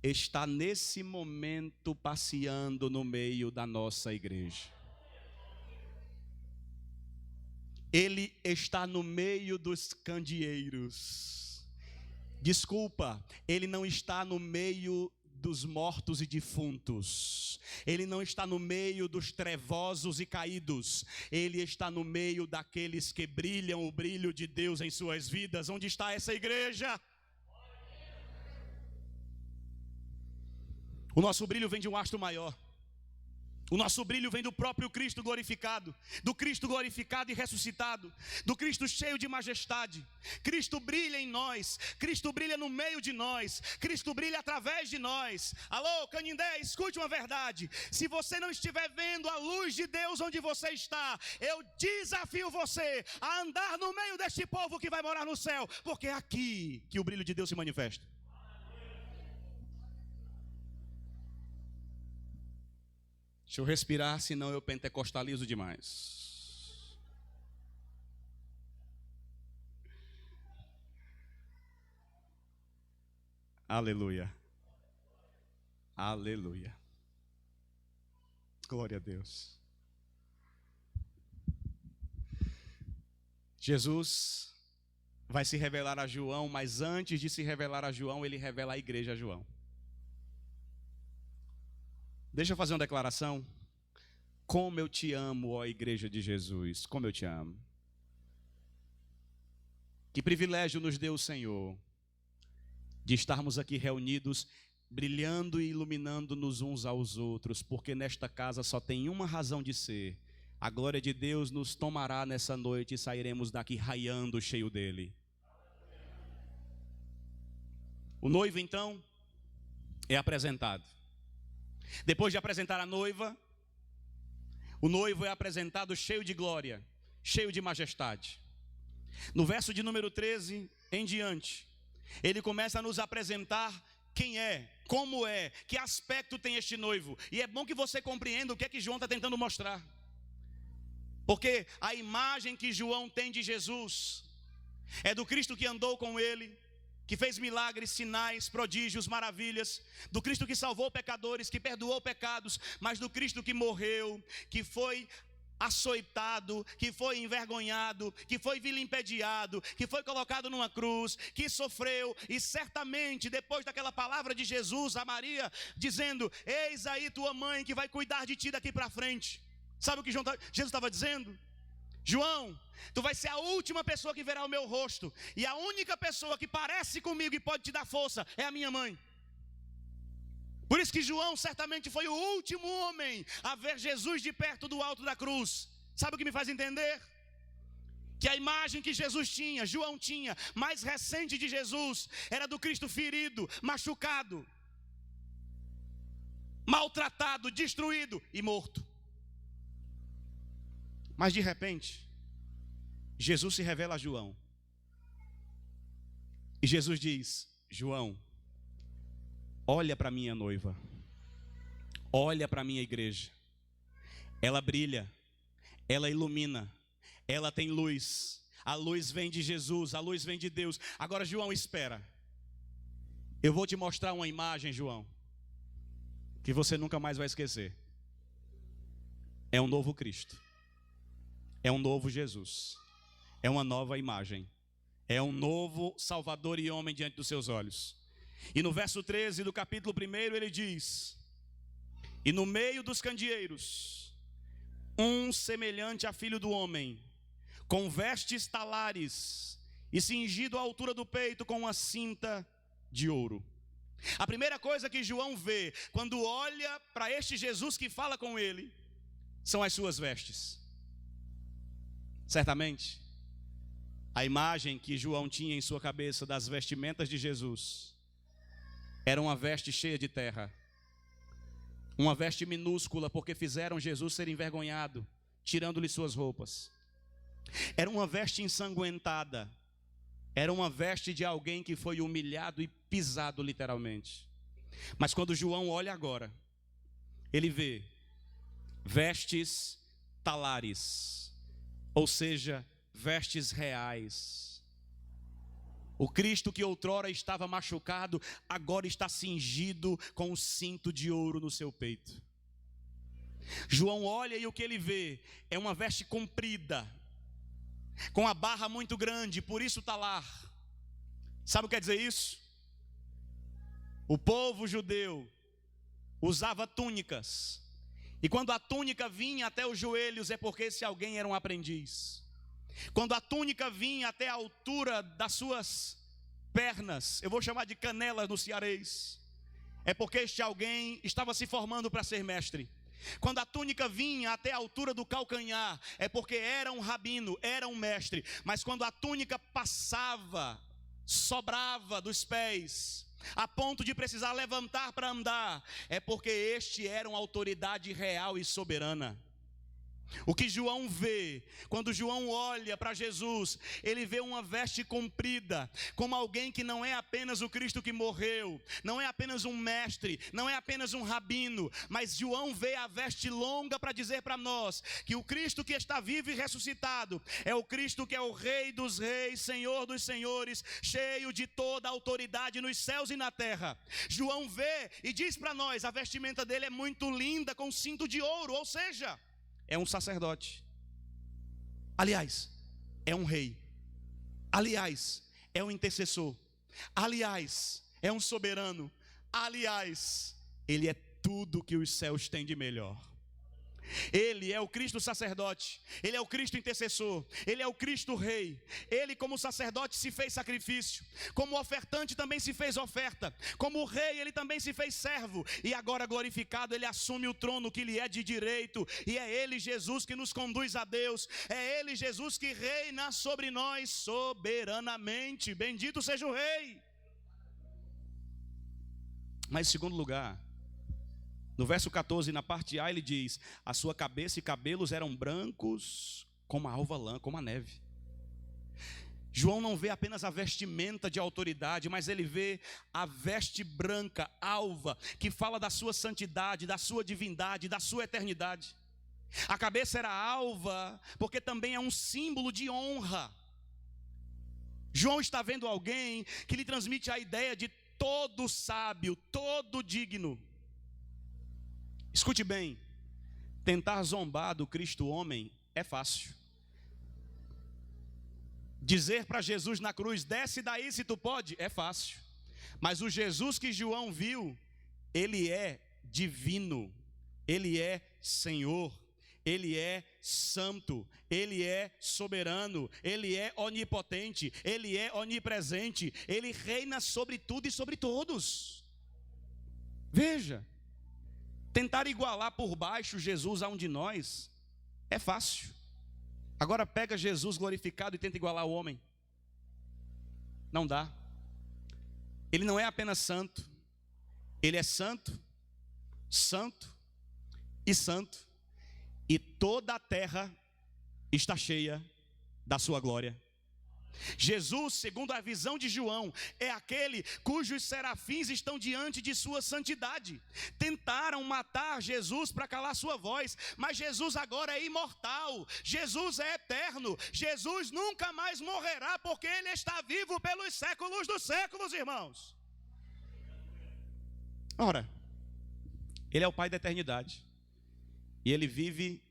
Speaker 1: está nesse momento passeando no meio da nossa igreja. Ele está no meio dos candeeiros. Desculpa, ele não está no meio dos mortos e defuntos. Ele não está no meio dos trevosos e caídos. Ele está no meio daqueles que brilham o brilho de Deus em suas vidas. Onde está essa igreja? O nosso brilho vem de um astro maior. O nosso brilho vem do próprio Cristo glorificado, do Cristo glorificado e ressuscitado, do Cristo cheio de majestade. Cristo brilha em nós, Cristo brilha no meio de nós, Cristo brilha através de nós. Alô, Canindé, escute uma verdade. Se você não estiver vendo a luz de Deus onde você está, eu desafio você a andar no meio deste povo que vai morar no céu, porque é aqui que o brilho de Deus se manifesta. Deixa eu respirar, senão eu pentecostalizo demais. Aleluia. Aleluia. Glória a Deus. Jesus vai se revelar a João, mas antes de se revelar a João, ele revela a igreja a João. Deixa eu fazer uma declaração. Como eu te amo, ó igreja de Jesus. Como eu te amo. Que privilégio nos deu o Senhor de estarmos aqui reunidos, brilhando e iluminando-nos uns aos outros, porque nesta casa só tem uma razão de ser. A glória de Deus nos tomará nessa noite e sairemos daqui raiando cheio dele. O noivo então é apresentado. Depois de apresentar a noiva, o noivo é apresentado cheio de glória, cheio de majestade. No verso de número 13 em diante, ele começa a nos apresentar quem é, como é, que aspecto tem este noivo. E é bom que você compreenda o que é que João está tentando mostrar. Porque a imagem que João tem de Jesus é do Cristo que andou com ele, que fez milagres, sinais, prodígios, maravilhas, do Cristo que salvou pecadores, que perdoou pecados, mas do Cristo que morreu, que foi açoitado, que foi envergonhado, que foi vilipendiado, que foi colocado numa cruz, que sofreu, e certamente depois daquela palavra de Jesus a Maria, dizendo: eis aí tua mãe que vai cuidar de ti daqui para frente. Sabe o que Jesus estava dizendo? João, tu vai ser a última pessoa que verá o meu rosto, e a única pessoa que parece comigo e pode te dar força é a minha mãe. Por isso que João certamente foi o último homem a ver Jesus de perto do alto da cruz. Sabe o que me faz entender? Que a imagem que Jesus tinha, João tinha, mais recente de Jesus, era do Cristo ferido, machucado, maltratado, destruído e morto. Mas de repente, Jesus se revela a João. E Jesus diz: João, olha para minha noiva, olha para minha igreja. Ela brilha, ela ilumina, ela tem luz. A luz vem de Jesus, a luz vem de Deus. Agora, João, espera. Eu vou te mostrar uma imagem, João, que você nunca mais vai esquecer. É um novo Cristo. É um novo Jesus, é uma nova imagem, é um novo Salvador e homem diante dos seus olhos. E no verso 13 do capítulo 1 ele diz: e no meio dos candeeiros, um semelhante a filho do homem, com vestes talares e cingido à altura do peito com uma cinta de ouro. A primeira coisa que João vê quando olha para este Jesus que fala com ele, são as suas vestes. Certamente, a imagem que João tinha em sua cabeça das vestimentas de Jesus era uma veste cheia de terra, Uma veste minúscula, porque fizeram Jesus ser envergonhado, tirando-lhe suas roupas. Era uma veste ensanguentada. Era uma veste de alguém que foi humilhado e pisado literalmente. Mas quando João olha agora, ele vê vestes talares, ou seja, vestes reais. O Cristo que outrora estava machucado, agora está cingido com um cinto de ouro no seu peito. João olha e o que ele vê é uma veste comprida, com a barra muito grande, por isso talar. Sabe o que quer dizer isso? O povo judeu usava túnicas, e quando a túnica vinha até os joelhos é porque esse alguém era um aprendiz. Quando a túnica vinha até a altura das suas pernas, eu vou chamar de canelas no cearês, é porque este alguém estava se formando para ser mestre. Quando a túnica vinha até a altura do calcanhar, é porque era um rabino, era um mestre. Mas quando a túnica passava, sobrava dos pés, a ponto de precisar levantar para andar, é porque este era uma autoridade real e soberana. O que João vê, quando João olha para Jesus, ele vê uma veste comprida, como alguém que não é apenas o Cristo que morreu, não é apenas um mestre, não é apenas um rabino, mas João vê a veste longa para dizer para nós que o Cristo que está vivo e ressuscitado é o Cristo que é o Rei dos reis, Senhor dos senhores, cheio de toda a autoridade nos céus e na terra. João vê e diz para nós, a vestimenta dele é muito linda, com cinto de ouro, ou seja, é um sacerdote. Aliás, é um rei. Aliás, é um intercessor. Aliás, é um soberano. Aliás, ele é tudo que os céus têm de melhor. Ele é o Cristo sacerdote, ele é o Cristo intercessor, ele é o Cristo rei. Ele como sacerdote se fez sacrifício, como ofertante também se fez oferta, como rei ele também se fez servo, e agora glorificado ele assume o trono que lhe é de direito, e é ele Jesus que nos conduz a Deus, é ele Jesus que reina sobre nós soberanamente. Bendito seja o rei. Mas em segundo lugar, no verso 14, na parte A, ele diz: a sua cabeça e cabelos eram brancos como a alva lã, como a neve. João não vê apenas a vestimenta de autoridade, mas ele vê a veste branca, alva, que fala da sua santidade, da sua divindade, da sua eternidade. A cabeça era alva, porque também é um símbolo de honra. João está vendo alguém que lhe transmite a ideia de todo sábio, todo digno. Escute bem, tentar zombar do Cristo homem é fácil. Dizer para Jesus na cruz, desce daí se tu pode, é fácil. Mas o Jesus que João viu, ele é divino, ele é Senhor, ele é santo, ele é soberano, ele é onipotente, ele é onipresente, ele reina sobre tudo e sobre todos. Veja. Tentar igualar por baixo Jesus a um de nós é fácil. Agora pega Jesus glorificado e tenta igualar o homem. Não dá. Ele não é apenas santo. Ele é santo, santo e santo. E toda a terra está cheia da sua glória. Jesus, segundo a visão de João, é aquele cujos serafins estão diante de sua santidade. Tentaram matar Jesus para calar sua voz, mas Jesus agora é imortal, Jesus é eterno, Jesus nunca mais morrerá, porque ele está vivo pelos séculos dos séculos, irmãos. Ora, ele é o Pai da eternidade, e ele vive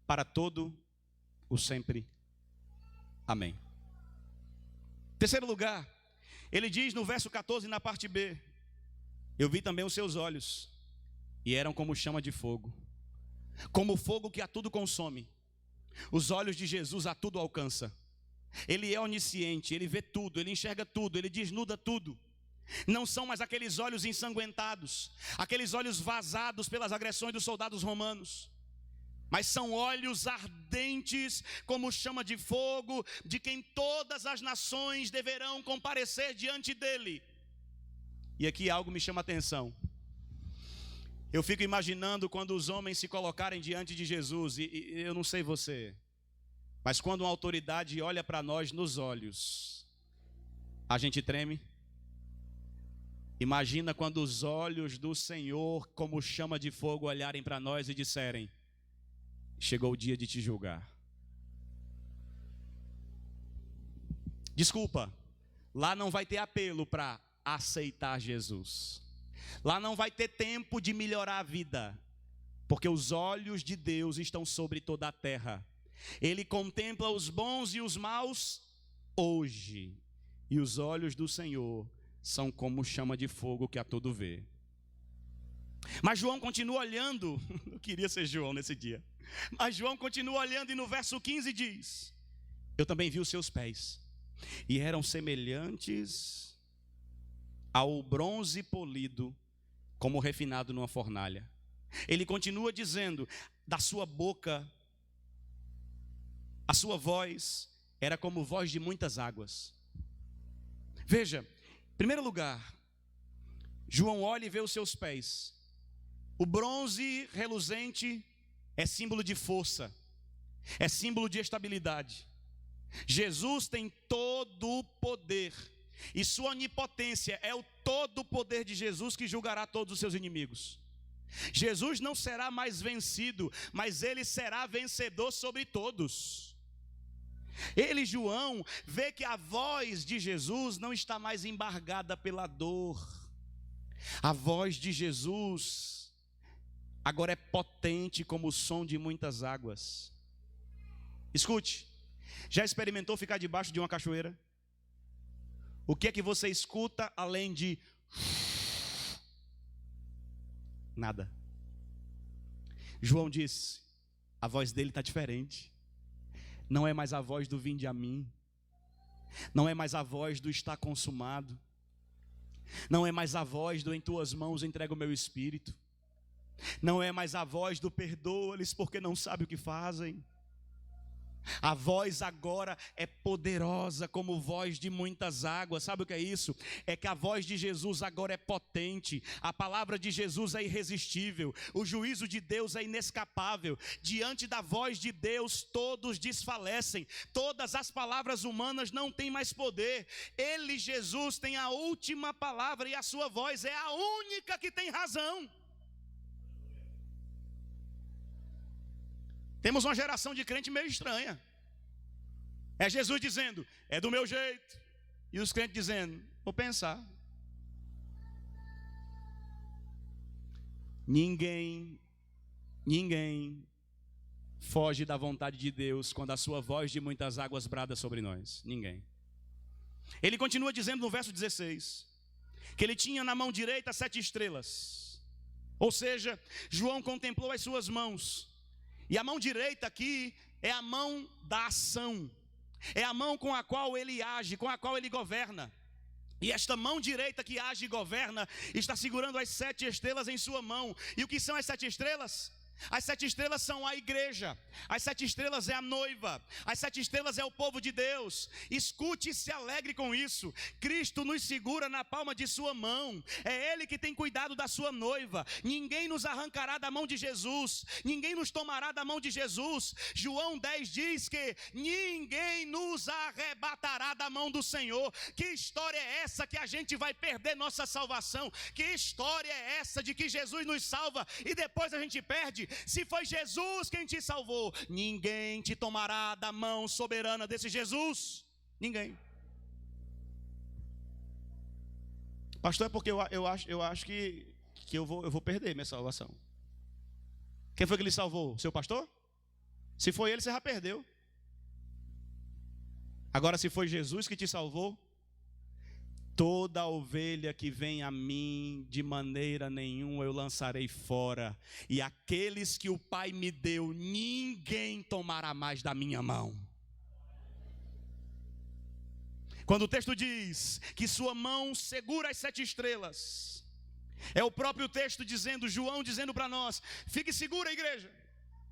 Speaker 1: para todo o sempre. Amém. Terceiro lugar, ele diz no verso 14, na parte B: eu vi também os seus olhos, e eram como chama de fogo, como fogo que a tudo consome. Os olhos de Jesus a tudo alcança. Ele é onisciente, ele vê tudo, ele enxerga tudo, ele desnuda tudo. Não são mais aqueles olhos ensanguentados, aqueles olhos vazados pelas agressões dos soldados romanos, mas são olhos ardentes como chama de fogo, de quem todas as nações deverão comparecer diante dele. E aqui algo me chama a atenção. Eu fico imaginando quando os homens se colocarem diante de Jesus, e eu não sei você, mas quando uma autoridade olha para nós nos olhos, a gente treme. Imagina quando os olhos do Senhor, como chama de fogo, olharem para nós e disserem: chegou o dia de te julgar. Desculpa, lá não vai ter apelo para aceitar Jesus. Lá não vai ter tempo de melhorar a vida, porque os olhos de Deus estão sobre toda a terra. Ele contempla os bons e os maus hoje, e os olhos do Senhor são como chama de fogo que a todo vê. Mas João continua olhando, eu queria ser João nesse dia, mas João continua olhando e no verso 15 diz: eu também vi os seus pés, e eram semelhantes ao bronze polido, como refinado numa fornalha. Ele continua dizendo: da sua boca, a sua voz era como voz de muitas águas. Veja, em primeiro lugar, João olha e vê os seus pés. O bronze reluzente é símbolo de força, é símbolo de estabilidade. Jesus tem todo o poder, e sua onipotência é o todo o poder de Jesus que julgará todos os seus inimigos. Jesus não será mais vencido, mas ele será vencedor sobre todos. Ele, João, vê que a voz de Jesus não está mais embargada pela dor. A voz de Jesus agora é potente como o som de muitas águas. Escute, já experimentou ficar debaixo de uma cachoeira? O que é que você escuta além de nada? João disse: a voz dele está diferente. Não é mais a voz do vinde a mim. Não é mais a voz do está consumado. Não é mais a voz do em tuas mãos entrego o meu espírito. Não é mais a voz do perdoa-lhes porque não sabem o que fazem. A voz agora é poderosa como voz de muitas águas. Sabe o que é isso? É que a voz de Jesus agora é potente. A palavra de Jesus é irresistível. O juízo de Deus é inescapável. Diante da voz de Deus todos desfalecem. Todas as palavras humanas não têm mais poder. Ele, Jesus, tem a última palavra e a sua voz é a única que tem razão. Temos uma geração de crente meio estranha. É Jesus dizendo: é do meu jeito. E os crentes dizendo: vou pensar. Ninguém foge da vontade de Deus quando a sua voz de muitas águas brada sobre nós. Ninguém. Ele continua dizendo no verso 16 que ele tinha na mão direita 7 estrelas. Ou seja, João contemplou as suas mãos. E a mão direita aqui é a mão da ação. É a mão com a qual ele age, com a qual ele governa. E esta mão direita que age e governa está segurando as 7 estrelas em sua mão. E o que são as 7 estrelas? As 7 estrelas são a igreja. As 7 estrelas é a noiva. As 7 estrelas é o povo de Deus. Escute e se alegre com isso. Cristo nos segura na palma de sua mão. É Ele que tem cuidado da sua noiva. Ninguém nos arrancará da mão de Jesus. Ninguém nos tomará da mão de Jesus. João 10 diz que ninguém nos arrebatará da mão do Senhor. Que história é essa que a gente vai perder nossa salvação? Que história é essa de que Jesus nos salva e depois a gente perde? Se foi Jesus quem te salvou, ninguém te tomará da mão soberana desse Jesus. Ninguém. Pastor, é porque eu acho que eu vou perder minha salvação. Quem foi que lhe salvou? Seu pastor? Se foi ele, você já perdeu. Agora, se foi Jesus que te salvou, toda ovelha que vem a mim, de maneira nenhuma eu lançarei fora. E aqueles que o Pai me deu, ninguém tomará mais da minha mão. Quando o texto diz que sua mão segura as 7 estrelas, é o próprio texto dizendo, João dizendo para nós: fique segura, igreja.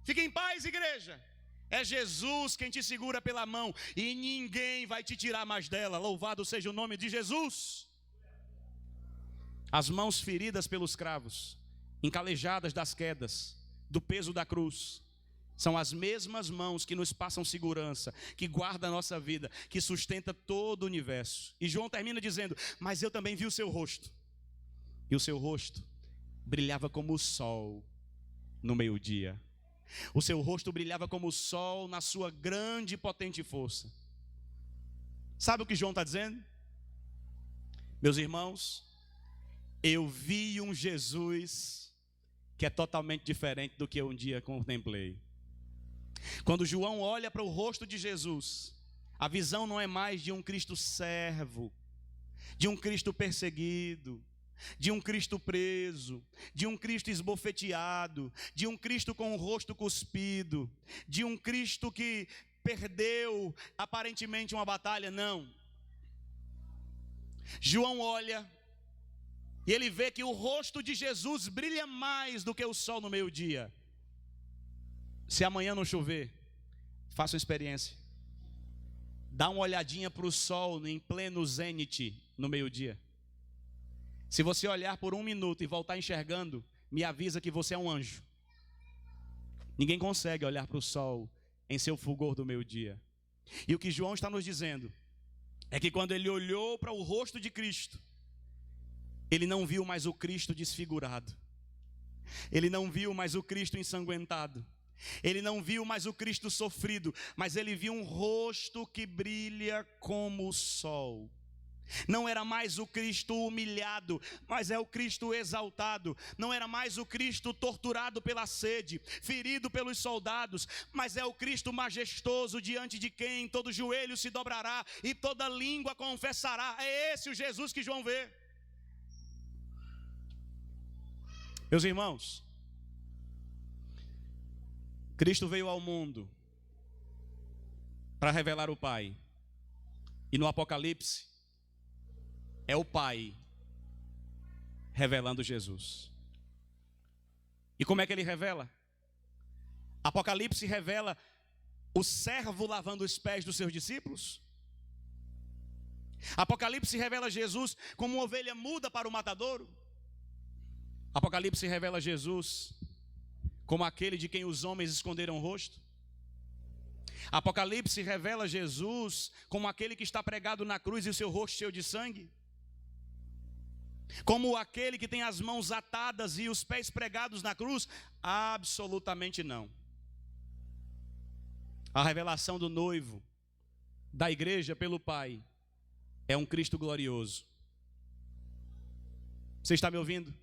Speaker 1: Fique em paz, igreja. É Jesus quem te segura pela mão e ninguém vai te tirar mais dela. Louvado seja o nome de Jesus. As mãos feridas pelos cravos encalejadas das quedas, do peso da cruz. São as mesmas mãos que nos passam segurança, que guardam a nossa vida, que sustenta todo o universo. E João termina dizendo: mas eu também vi o seu rosto. E o seu rosto brilhava como o sol no meio-dia. O seu rosto brilhava como o sol na sua grande e potente força. Sabe o que João está dizendo? Meus irmãos, eu vi um Jesus que é totalmente diferente do que eu um dia contemplei. Quando João olha para o rosto de Jesus, a visão não é mais de um Cristo servo, de um Cristo perseguido, de um Cristo preso, de um Cristo esbofeteado, de um Cristo com o rosto cuspido, de um Cristo que perdeu aparentemente uma batalha. Não. João olha e ele vê que o rosto de Jesus brilha mais do que o sol no meio-dia. Se amanhã não chover, faça uma experiência. Dá uma olhadinha para o sol em pleno zênite no meio-dia. Se você olhar por 1 minuto e voltar enxergando, me avisa que você é um anjo. Ninguém consegue olhar para o sol em seu fulgor do meio-dia. E o que João está nos dizendo é que quando ele olhou para o rosto de Cristo, ele não viu mais o Cristo desfigurado. Ele não viu mais o Cristo ensanguentado. Ele não viu mais o Cristo sofrido, mas ele viu um rosto que brilha como o sol. Não era mais o Cristo humilhado, mas é o Cristo exaltado. Não era mais o Cristo torturado pela sede, ferido pelos soldados, mas é o Cristo majestoso diante de quem todo joelho se dobrará e toda língua confessará. É esse o Jesus que João vê. Meus irmãos, Cristo veio ao mundo para revelar o Pai. E no Apocalipse, é o Pai revelando Jesus. E como é que ele revela? Apocalipse revela o servo lavando os pés dos seus discípulos. Apocalipse revela Jesus como uma ovelha muda para o matadouro. Apocalipse revela Jesus como aquele de quem os homens esconderam o rosto. Apocalipse revela Jesus como aquele que está pregado na cruz e o seu rosto cheio de sangue. Como aquele que tem as mãos atadas e os pés pregados na cruz? Absolutamente não. A revelação do noivo, da igreja pelo Pai, é um Cristo glorioso. Você está me ouvindo?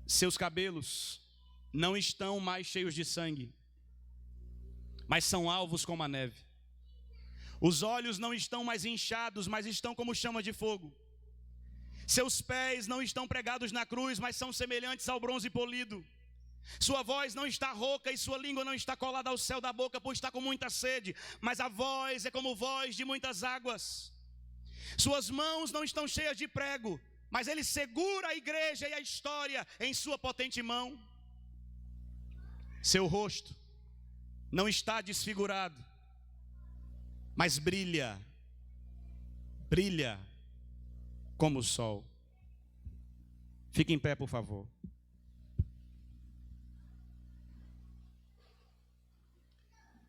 Speaker 1: Seus cabelos não estão mais cheios de sangue, mas são alvos como a neve. Os olhos não estão mais inchados, mas estão como chama de fogo. Seus pés não estão pregados na cruz, mas são semelhantes ao bronze polido. Sua voz não está rouca e sua língua não está colada ao céu da boca, pois está com muita sede, mas a voz é como voz de muitas águas. Suas mãos não estão cheias de prego, mas ele segura a igreja e a história em sua potente mão. Seu rosto não está desfigurado, mas brilha como o sol. Fique em pé, por favor.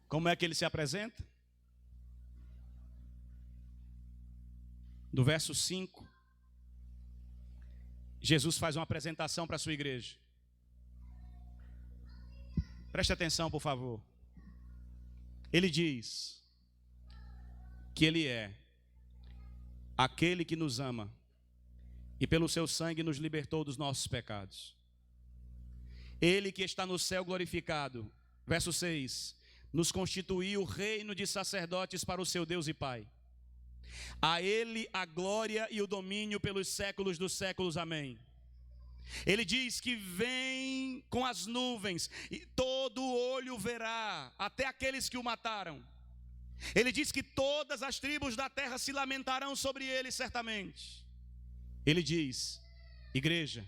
Speaker 1: Como é que ele se apresenta? Do verso 5, Jesus faz uma apresentação para a sua igreja. Preste atenção, por favor. Ele diz que ele é aquele que nos ama e pelo seu sangue nos libertou dos nossos pecados. Ele que está no céu glorificado, verso 6, nos constituiu reino de sacerdotes para o seu Deus e Pai. A ele a glória e o domínio pelos séculos dos séculos. Amém. Ele diz que vem com as nuvens e todo olho verá, até aqueles que o mataram. Ele diz que todas as tribos da terra se lamentarão sobre ele certamente. Ele diz: igreja,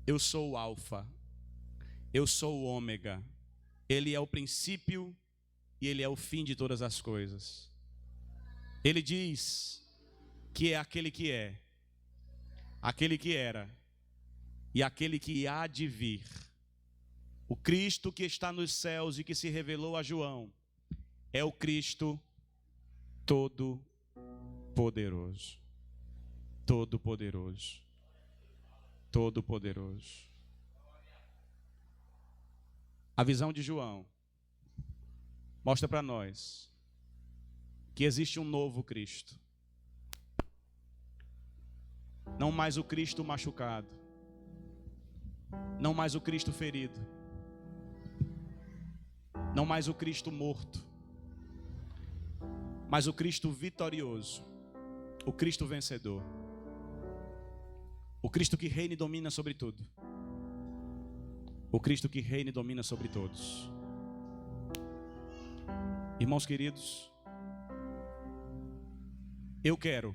Speaker 1: eu sou o alfa, eu sou o ômega. Ele é o princípio e ele é o fim de todas as coisas. Ele diz que é aquele que é, aquele que era e aquele que há de vir. O Cristo que está nos céus e que se revelou a João é o Cristo Todo-Poderoso. Todo-Poderoso. Todo-Poderoso. A visão de João mostra para nós que existe um novo Cristo. Não mais o Cristo machucado. Não mais o Cristo ferido. Não mais o Cristo morto. Mas o Cristo vitorioso. O Cristo vencedor. O Cristo que reina e domina sobre tudo. O Cristo que reina e domina sobre todos. Irmãos queridos, eu quero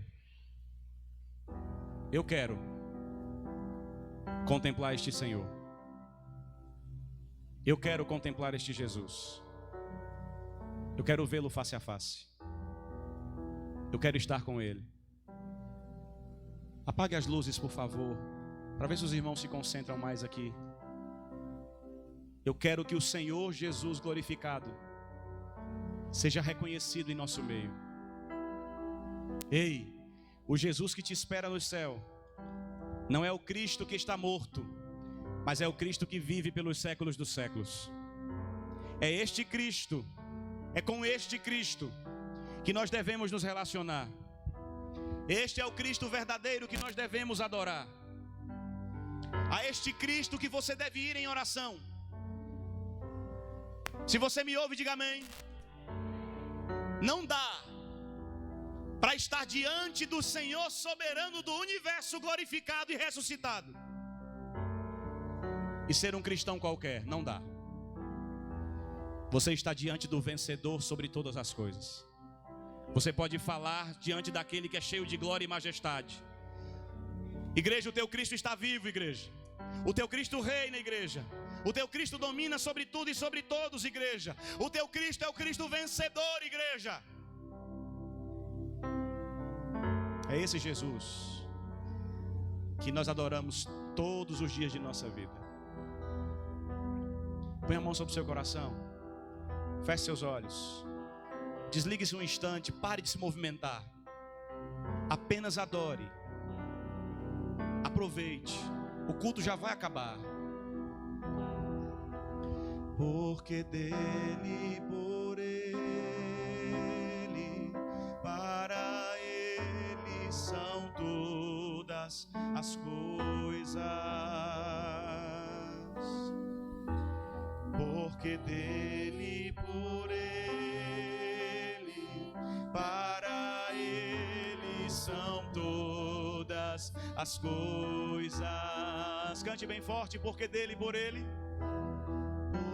Speaker 1: contemplar este Senhor. Eu quero contemplar este Jesus. Eu quero vê-lo face a face. Eu quero estar com Ele. Apague as luzes, por favor, para ver se os irmãos se concentram mais aqui. Eu quero que o Senhor Jesus glorificado seja reconhecido em nosso meio. Ei, o Jesus que te espera no céu não é o Cristo que está morto, mas é o Cristo que vive pelos séculos dos séculos. É este Cristo, é com este Cristo que nós devemos nos relacionar. Este é o Cristo verdadeiro que nós devemos adorar. A este Cristo que você deve ir em oração. Se você me ouve, diga amém. Não dá para estar diante do Senhor soberano do universo glorificado e ressuscitado e ser um cristão qualquer. Não dá. Você está diante do vencedor sobre todas as coisas. Você pode falar diante daquele que é cheio de glória e majestade. Igreja, o teu Cristo está vivo, igreja. O teu Cristo reina, igreja. O teu Cristo domina sobre tudo e sobre todos, igreja. O teu Cristo é o Cristo vencedor, igreja. É esse Jesus que nós adoramos todos os dias de nossa vida. Põe a mão sobre o seu coração. Feche seus olhos. Desligue-se um instante, pare de se movimentar. Apenas adore. Aproveite. O culto já vai acabar. Porque dele, por ele, para ele são todas as coisas. Porque dele, por ele, para ele são todas as coisas. Cante bem forte, porque dele, por ele.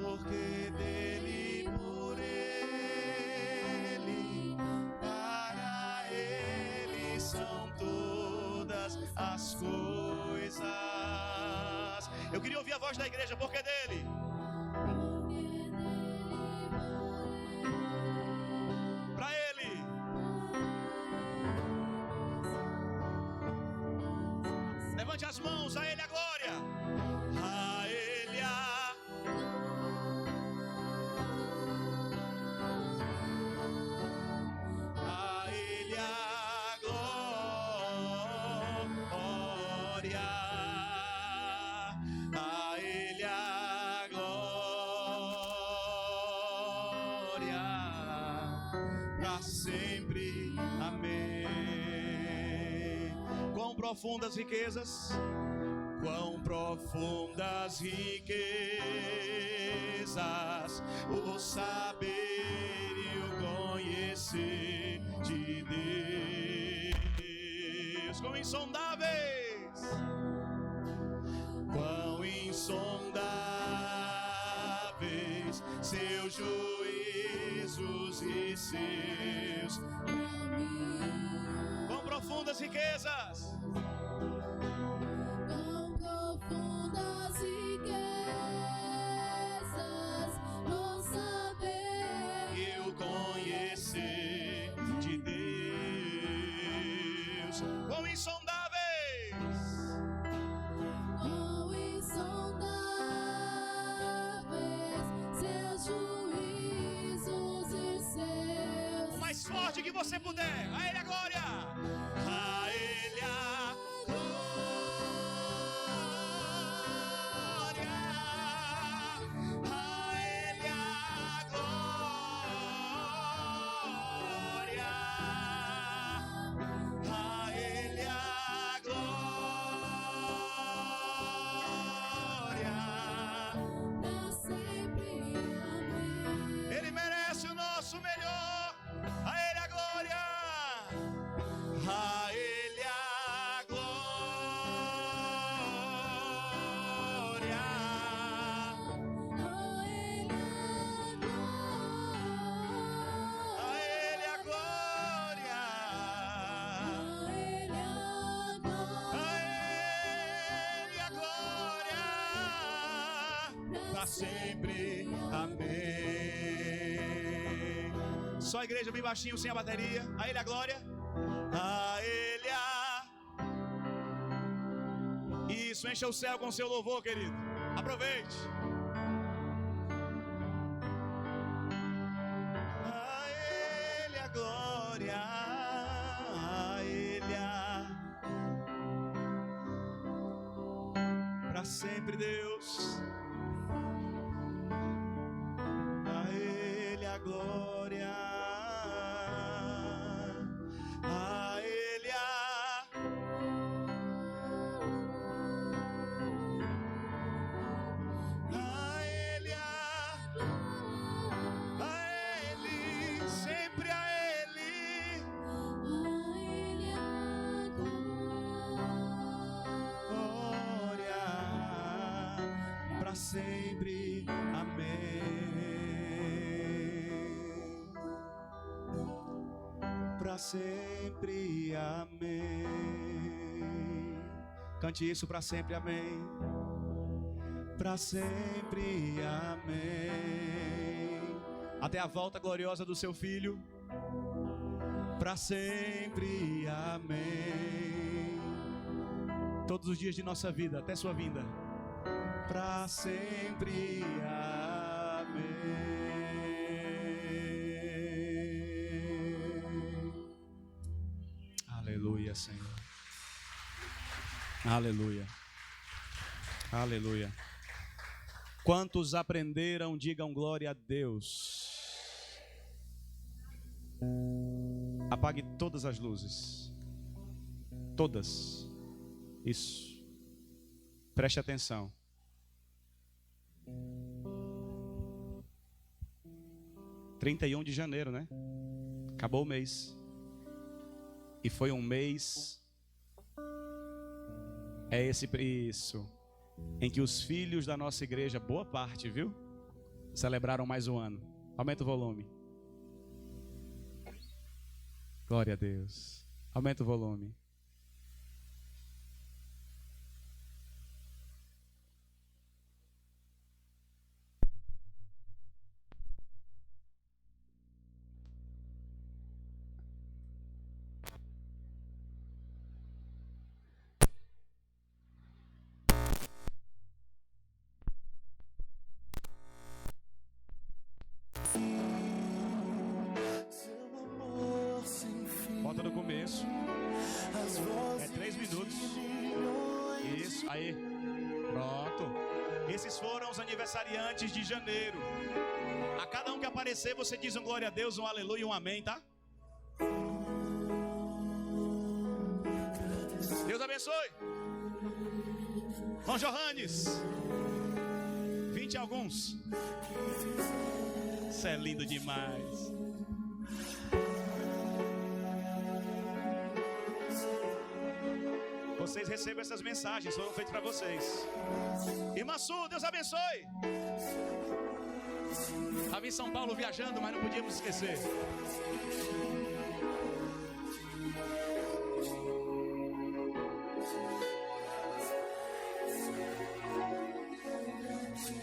Speaker 1: Porque dele, por ele, para ele são todas as coisas. Eu queria ouvir a voz da igreja, porque dele. Para ele. Levante as mãos, a ele a glória. A ele a sempre, amém. Quão profundas riquezas, quão profundas riquezas, o saber e o conhecer de Deus. Quão insondáveis, quão insondáveis seus juízos e seus caminhos. Quão profundas riquezas,
Speaker 2: quão profundas riquezas, o saber
Speaker 1: e o conhecer de Deus. Quão insondáveis,
Speaker 2: quão
Speaker 1: forte que você puder. A Ele a glória. A Ele a glória. A Ele a glória. A Ele a glória.
Speaker 2: pra sempre. Amém.
Speaker 1: Ele merece o nosso melhor. A Ele a glória. A Ele a glória. A Ele a glória. A Ele a glória. Pra sempre. Amém. Só a igreja bem baixinho, sem a bateria. A Ele a glória. A Ele a... Isso, encha o céu com seu louvor, querido. Aproveite. A Ele a glória. A Ele a... Pra sempre, Deus. A Ele a glória. A Ele a... A Ele a... A Ele, sempre a Ele. Glória pra sempre. Amém. Pra sempre. Amém. Cante isso pra sempre. Amém. Pra sempre. Amém. Até a volta gloriosa do seu filho. Pra sempre. Amém. Todos os dias de nossa vida, até sua vinda. Pra sempre. Amém. Aleluia, Senhor. Aleluia. Aleluia. Quantos aprenderam, digam glória a Deus. Apague todas as luzes. Todas. Isso. Preste atenção. (31 de janeiro, né? Acabou o mês. E foi um mês. É esse isso. Em que os filhos da nossa igreja, boa parte, viu? Celebraram mais um ano. Aumenta o volume. Glória a Deus. Aumenta o volume. Volta do começo. É 3 minutos. Isso, aí. Pronto. Esses foram os aniversariantes de janeiro. A cada um que aparecer, você diz um glória a Deus, um aleluia e um amém, tá? Deus abençoe. João Johannes. 20 alguns. Isso é lindo demais. Vocês recebem essas mensagens, foram feitas para vocês. Irmã Su, Deus abençoe. Estava em São Paulo viajando, mas não podíamos esquecer.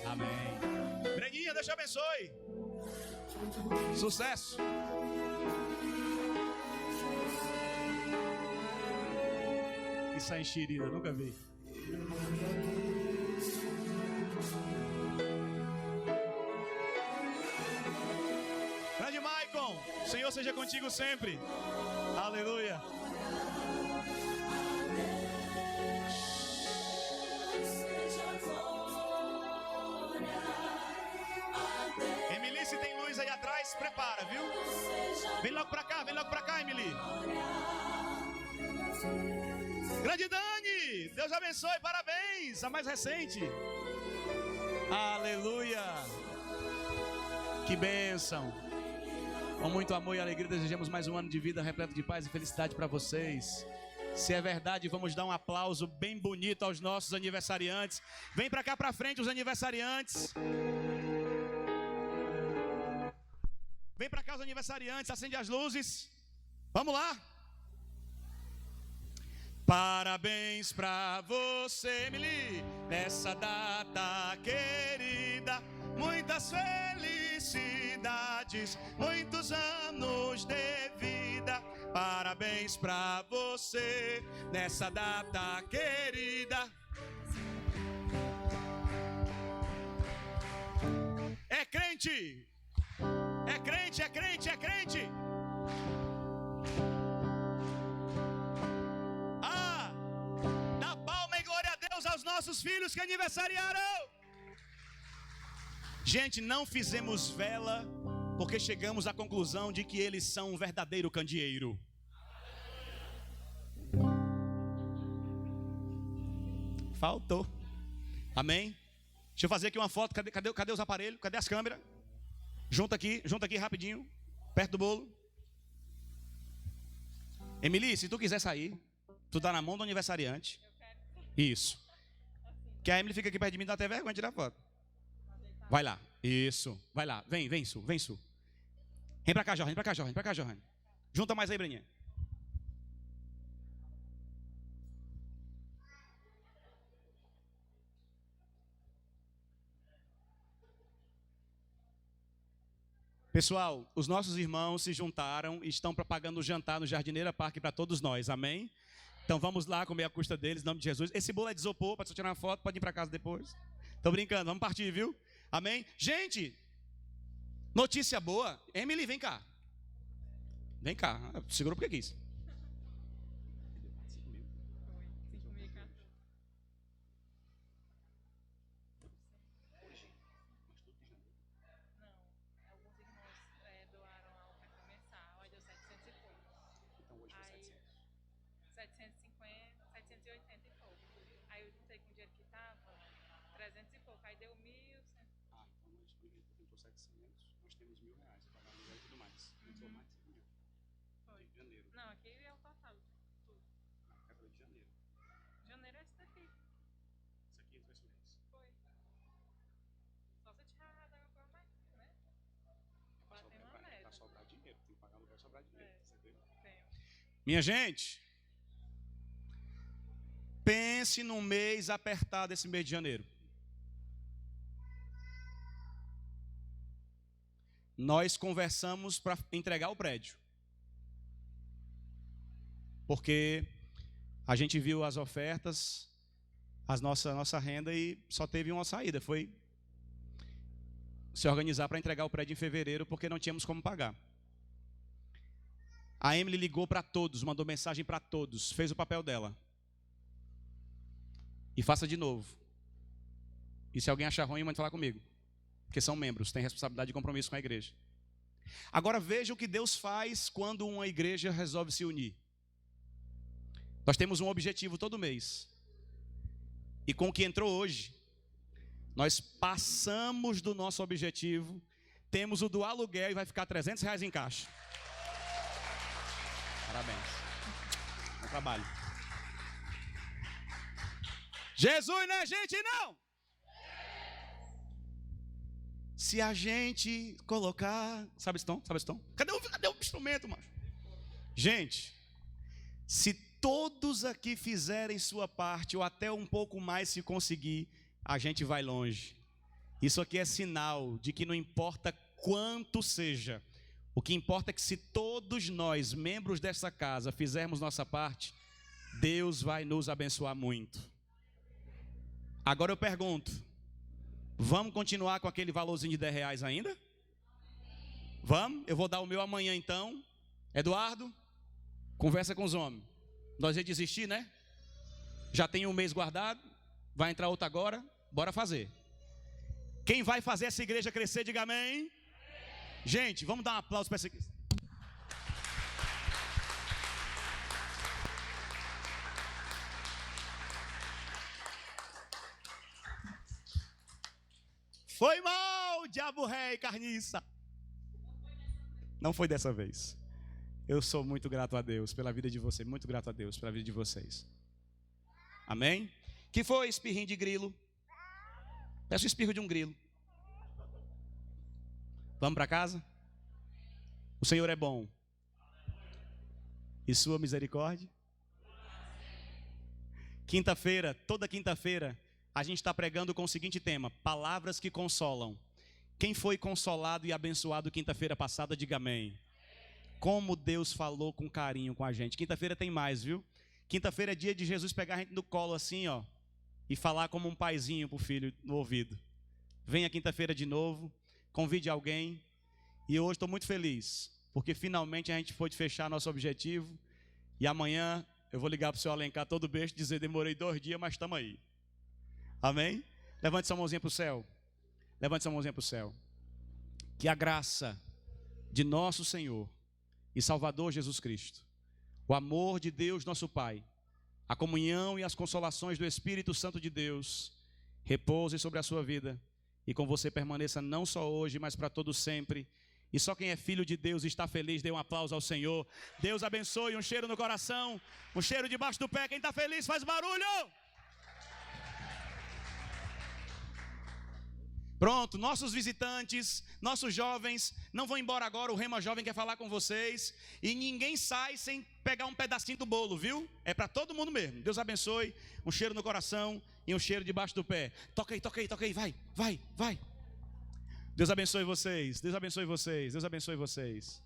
Speaker 1: Amém. Breninha, Deus te abençoe. Sucesso. Isso é enxerida, nunca vi. Grande Mike. Maicon, o Senhor seja contigo sempre. Aleluia. Emily, se tem luz aí atrás, prepara, viu? Vem logo pra cá, Emily. Grande Dani, Deus abençoe, parabéns, a mais recente. Aleluia. Que bênção. Com muito amor e alegria desejamos mais um ano de vida repleto de paz e felicidade para vocês. Se é verdade, vamos dar um aplauso bem bonito aos nossos aniversariantes. Vem para cá para frente os aniversariantes. Vem para cá os aniversariantes, acende as luzes. Vamos lá. Parabéns pra você, Emily, nessa data querida. Muitas felicidades, muitos anos de vida. Parabéns pra você, nessa data querida. É crente, é crente, é crente, é crente. Dá palma e glória a Deus aos nossos filhos que aniversariaram. Gente, não fizemos vela porque chegamos à conclusão de que eles são um verdadeiro candeeiro. Faltou. Amém? Deixa eu fazer aqui uma foto. Cadê os aparelhos? Cadê as câmeras? Junta aqui rapidinho. Perto do bolo. Emily, se tu quiser sair, tu tá na mão do aniversariante. Isso. Que a Emily fica aqui perto de mim, dá até vergonha de tirar foto. Vai lá. Isso. Vai lá. Vem, Su. Vem pra cá, Johanne. Junta mais aí, Breninha. Pessoal, os nossos irmãos se juntaram e estão pagando o jantar no Jardineira Parque para todos nós, amém? Então vamos lá comer a custa deles, em nome de Jesus. Esse bolo é de isopor, para você tirar uma foto, pode ir para casa depois. Tô brincando, vamos partir, viu? Amém? Gente, notícia boa. Emily, vem cá. Vem cá, segura porque quis.
Speaker 3: Não, aqui é o total. Tudo. De janeiro. Janeiro é esse daqui.
Speaker 1: Isso aqui entrou esse mês.
Speaker 3: Foi. Só você tirar a água pra mais, né? Bater uma meta.
Speaker 1: Pra sobrar dinheiro, tem que pagar aluguel e sobrar dinheiro.
Speaker 3: Tenho.
Speaker 1: Minha gente, pense num mês apertado esse mês de janeiro. Nós conversamos para entregar o prédio. Porque a gente viu as ofertas, nossa renda e só teve uma saída. Foi se organizar para entregar o prédio em fevereiro porque não tínhamos como pagar. A Emily ligou para todos, mandou mensagem para todos, fez o papel dela. E faça de novo. E se alguém achar ruim, mande falar comigo. Porque são membros, têm responsabilidade e compromisso com a igreja. Agora veja o que Deus faz quando uma igreja resolve se unir. Nós temos um objetivo todo mês. E com o que entrou hoje, nós passamos do nosso objetivo, temos o do aluguel e vai ficar R$300 em caixa. Parabéns. Bom trabalho. Jesus não é gente, não! Se a gente colocar... Sabe esse tom? Cadê o instrumento, macho? Gente, se todos aqui fizerem sua parte, ou até um pouco mais se conseguir, a gente vai longe. Isso aqui é sinal de que não importa quanto seja, o que importa é que se todos nós, membros dessa casa, fizermos nossa parte, Deus vai nos abençoar muito. Agora eu pergunto, vamos continuar com aquele valorzinho de R$10 ainda? Vamos, eu vou dar o meu amanhã então. Eduardo, conversa com os homens. Nós ia desistir, né? Já tem um mês guardado, vai entrar outro agora, bora fazer. Quem vai fazer essa igreja crescer, diga amém. Gente, vamos dar um aplauso para essa igreja. Foi mal, diabo rei, carniça. Não foi dessa vez. Eu sou muito grato a Deus pela vida de vocês. Muito grato a Deus pela vida de vocês. Amém? Que foi espirrinho de grilo? Peço o espirro de um grilo. Vamos para casa? O Senhor é bom. E sua misericórdia? Quinta-feira, toda quinta-feira, a gente está pregando com o seguinte tema: palavras que consolam. Quem foi consolado e abençoado quinta-feira passada, diga amém. Como Deus falou com carinho com a gente. Quinta-feira tem mais, viu? Quinta-feira é dia de Jesus pegar a gente no colo assim, ó, e falar como um paizinho pro filho no ouvido. Venha quinta-feira de novo, convide alguém. E hoje estou muito feliz, porque finalmente a gente pôde fechar nosso objetivo. E amanhã eu vou ligar para o senhor Alencar todo beijo e dizer: demorei 2 dias, mas estamos aí. Amém? Levante sua mãozinha para o céu. Levante sua mãozinha para o céu. Que a graça de nosso Senhor e Salvador Jesus Cristo, o amor de Deus nosso Pai, a comunhão e as consolações do Espírito Santo de Deus repousem sobre a sua vida e com você permaneça não só hoje, mas para todo sempre. E só quem é filho de Deus está feliz, dê um aplauso ao Senhor. Deus abençoe, um cheiro no coração, um cheiro debaixo do pé. Quem está feliz faz barulho. Pronto, nossos visitantes, nossos jovens não vão embora agora. O Rema Jovem quer falar com vocês. E ninguém sai sem pegar um pedacinho do bolo, viu? É para todo mundo mesmo. Deus abençoe, um cheiro no coração e um cheiro debaixo do pé. Toca aí, toca aí, toca aí, vai. Deus abençoe vocês, Deus abençoe vocês, Deus abençoe vocês.